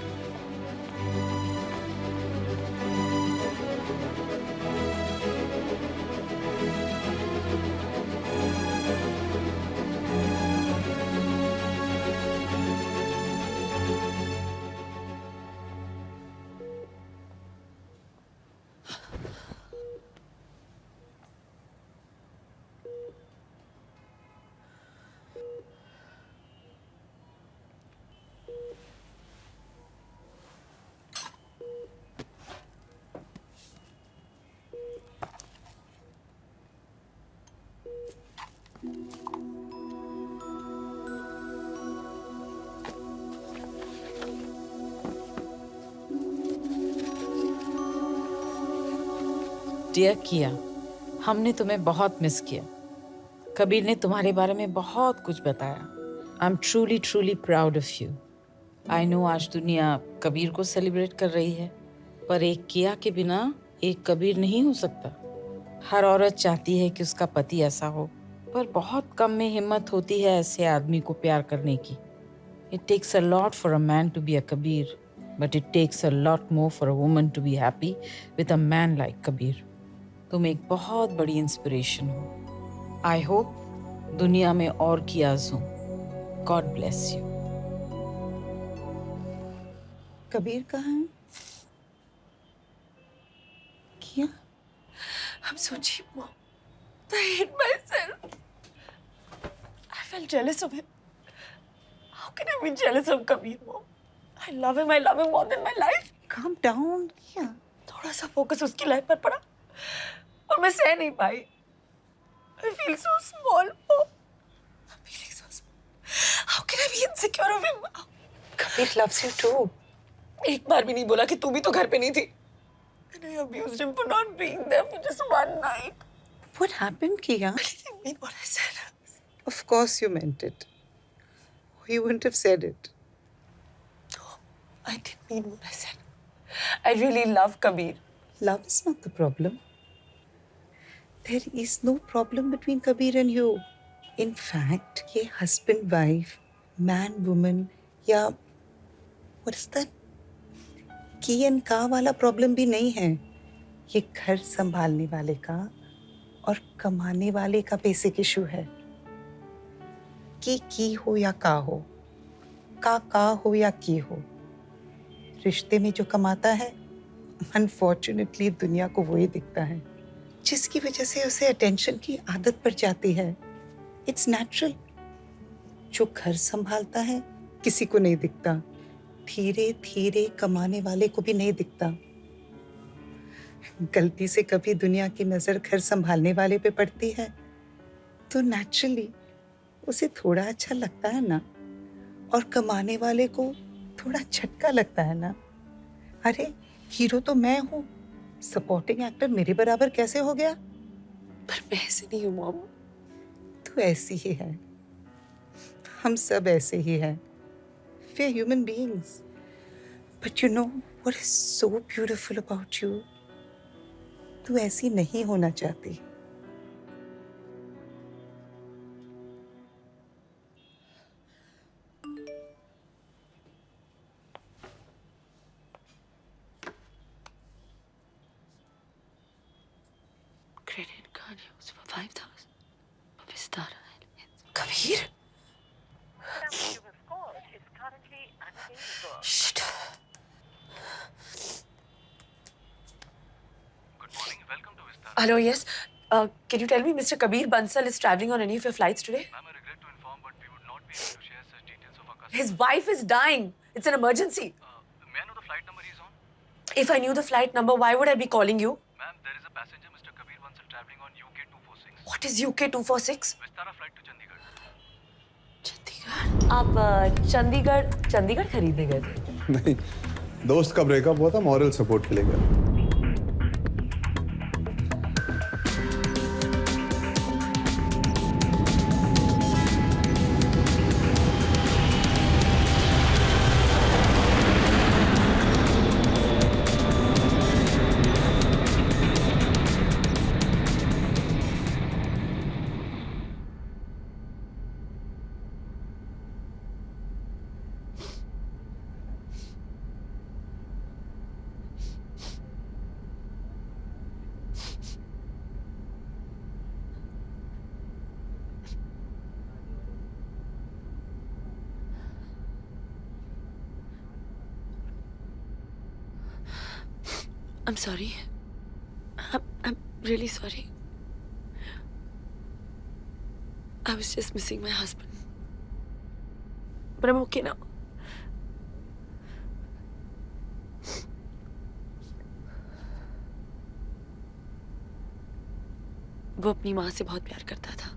डियर किया, हमने तुम्हें बहुत मिस किया. कबीर ने तुम्हारे बारे में बहुत कुछ बताया. I am truly proud of you. I know आज दुनिया कबीर को सेलिब्रेट कर रही है, पर एक किया के बिना एक कबीर नहीं हो सकता. हर औरत चाहती है कि उसका पति ऐसा हो, पर बहुत कम में हिम्मत होती है ऐसे आदमी को प्यार करने की. It takes a lot for a man to be a Kabir, but it takes a lot more for a woman to be happy with a man like Kabir. तुम एक बहुत बड़ी इंस्पिरेशन हो. आई होप दुनिया में और कियाज हो. God bless you. कबीर कहाँ है? किया? I'm so cheap, Mom. I hate myself. I felt jealous of him. How can I be jealous of Kabir, Mom? I love him. I love him more than my life. Calm down. किया? थोड़ा सा focus उसकी life पर पड़ा और मैं सह नहीं पाई. I feel so small, Mom. I'm feeling so small. How can I be insecure of him? Kabir loves you too. एक बार भी नहीं बोला कि तू भी तो घर पे नहीं थी. And I abused him for not being there for just one night. What happened, Kiya? I didn't mean what I said. Of course you meant it. Or you wouldn't have said it. No, I didn't mean what I said. I really love Kabir. Love is not the problem. There is no problem between Kabir and you. In fact, ये husband wife, man woman या what is that? की and का वाला problem भी नहीं है. ये घर संभालने वाले का और कमाने वाले का बेसिक इशू है. की हो या का हो, का हो या की हो, रिश्ते में जो कमाता है अनफॉर्चुनेटली दुनिया को वही दिखता है, जिसकी वजह से उसे अटेंशन की आदत पड़ जाती है. It's natural. जो घर संभालता है किसी को नहीं दिखता, धीरे धीरे कमाने वाले को भी नहीं दिखता. गलती से कभी दुनिया की नजर घर संभालने वाले पे पड़ती है तो नेचुरली उसे थोड़ा अच्छा लगता है ना, और कमाने वाले को थोड़ा झटका लगता है ना. अरे हीरो तो मैं हूँ, सपोर्टिंग एक्टर मेरे बराबर कैसे हो गया? पर मैं ऐसे नहीं हूँ मॉम. तू ऐसी ही है, हम सब ऐसे ही हैं. We are human beings. But you know what is so beautiful about you? तू ऐसी नहीं होना चाहती. Credit card used for 5,000. Vistara. Kabir? Shit. Hello, yes. Can you tell me Mr. Kabir Bansal is traveling on any of your flights today? Ma'am, I regret to inform, but we would not be able to share such details of our customer. His wife is dying. It's an emergency. May I know the flight number he's on? If I knew the flight number, why would I be calling you? Ma'am, there is a passenger, Mr. Kabir Bansal, traveling on UK 246. What is UK 246? Vistara flight to Chandigarh. आप चंडीगढ़ खरीदने गए थे? नहीं, दोस्त का breakup हुआ था, moral support के लिए गया. I'm sorry. I'm really sorry. I was just missing my husband. But I'm okay now. वो अपनी माँ से बहुत प्यार करता था.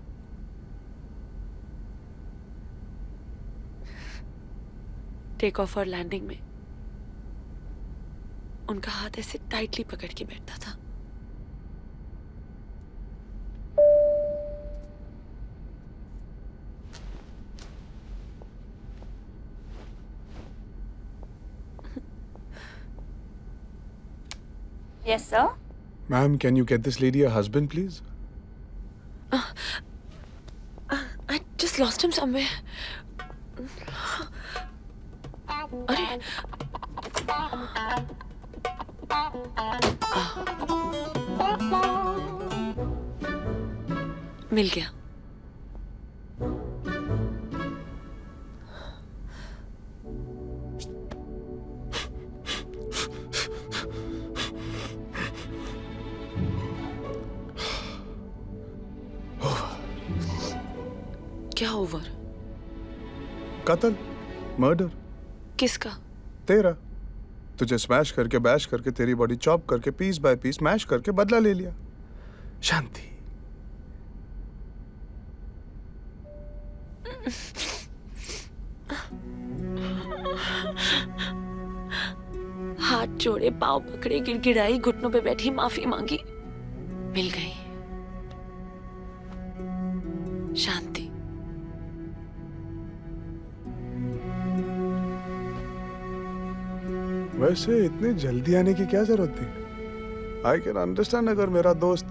टेक ऑफ और लैंडिंग में उनका हाथ ऐसे टाइटली पकड़ के बैठता था. Yes, sir. Ma'am, can you get this lady a husband, please? I just lost him somewhere. अरे मिल गया. क्या ओवर? कत्ल, मर्डर। किसका? तेरा। तुझे स्मैश करके, बैश करके, तेरी बॉडी चॉप करके, पीस बाय पीस मैश करके बदला ले लिया। शांति। हाथ जोड़े, पांव पकड़े, गिड़गिड़ाई, घुटनों पे बैठी, माफी मांगी, मिल गई शांति। वैसे इतनी जल्दी आने की क्या जरूरत थी? आई कैन अंडरस्टैंड अगर मेरा दोस्त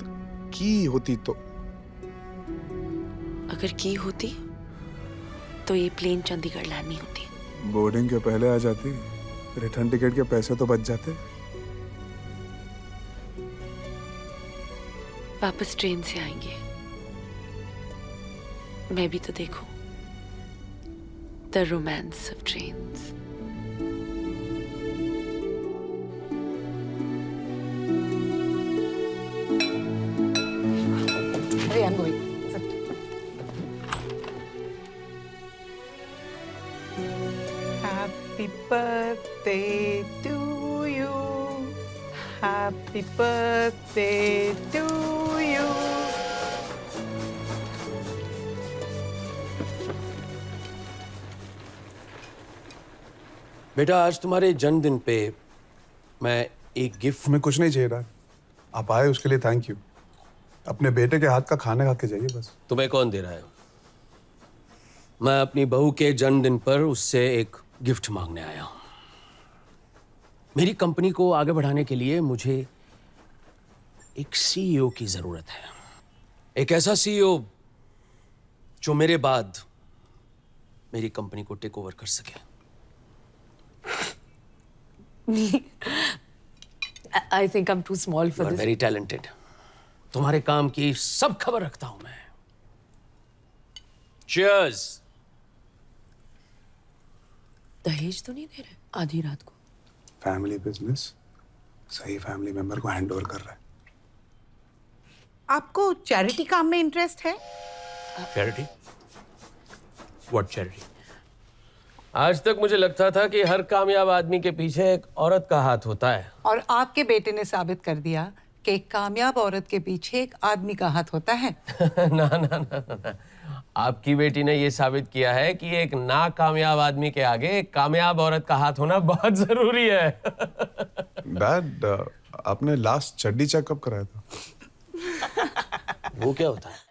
की होती तो। अगर की होती तो ये प्लेन चंडीगढ़ लैंड नहीं होती। बोर्डिंग के पहले आ जाती, रिटर्न टिकट के पैसे तो बच जाते। वापस ट्रेन से आएंगे। मैं भी तो देखूं the romance of trains. Hey, I'm going. Sit. Happy birthday to you. Happy birthday to you. बेटा, आज तुम्हारे जन्मदिन पे मैं एक गिफ्ट। हमें कुछ नहीं चाहिए था, आप आए उसके लिए थैंक यू। अपने बेटे के हाथ का खाना खा के जाइए बस। तुम्हें कौन दे रहा है? मैं अपनी बहू के जन्मदिन पर उससे एक गिफ्ट मांगने आया हूं। मेरी कंपनी को आगे बढ़ाने के लिए मुझे एक सीईओ की जरूरत है। एक ऐसा सीईओ जो मेरे बाद मेरी कंपनी को टेक ओवर कर सके। I think I'm too small for this. Very talented. तुम्हारे काम की सब खबर रखता हूं मैं। Cheers! दहेज तो नहीं दे रहे आधी रात को? फैमिली बिजनेस सही फैमिली मेंबर को हैंड ओवर कर रहा है। आपको चैरिटी काम में इंटरेस्ट है? चैरिटी? What charity? आज तक मुझे लगता था कि हर कामयाब आदमी के पीछे एक औरत का हाथ होता है। और आपके बेटे ने साबित कर दिया कि एक कामयाब औरत के पीछे एक आदमी का हाथ होता है। ना ना ना ना ना। आपकी बेटी ने ये साबित किया है कि एक नाकामयाब आदमी के आगे एक कामयाब औरत का हाथ होना बहुत जरूरी है। डैड, आपने लास्ट चड्डी चेकअप कराया था? वो क्या होता है?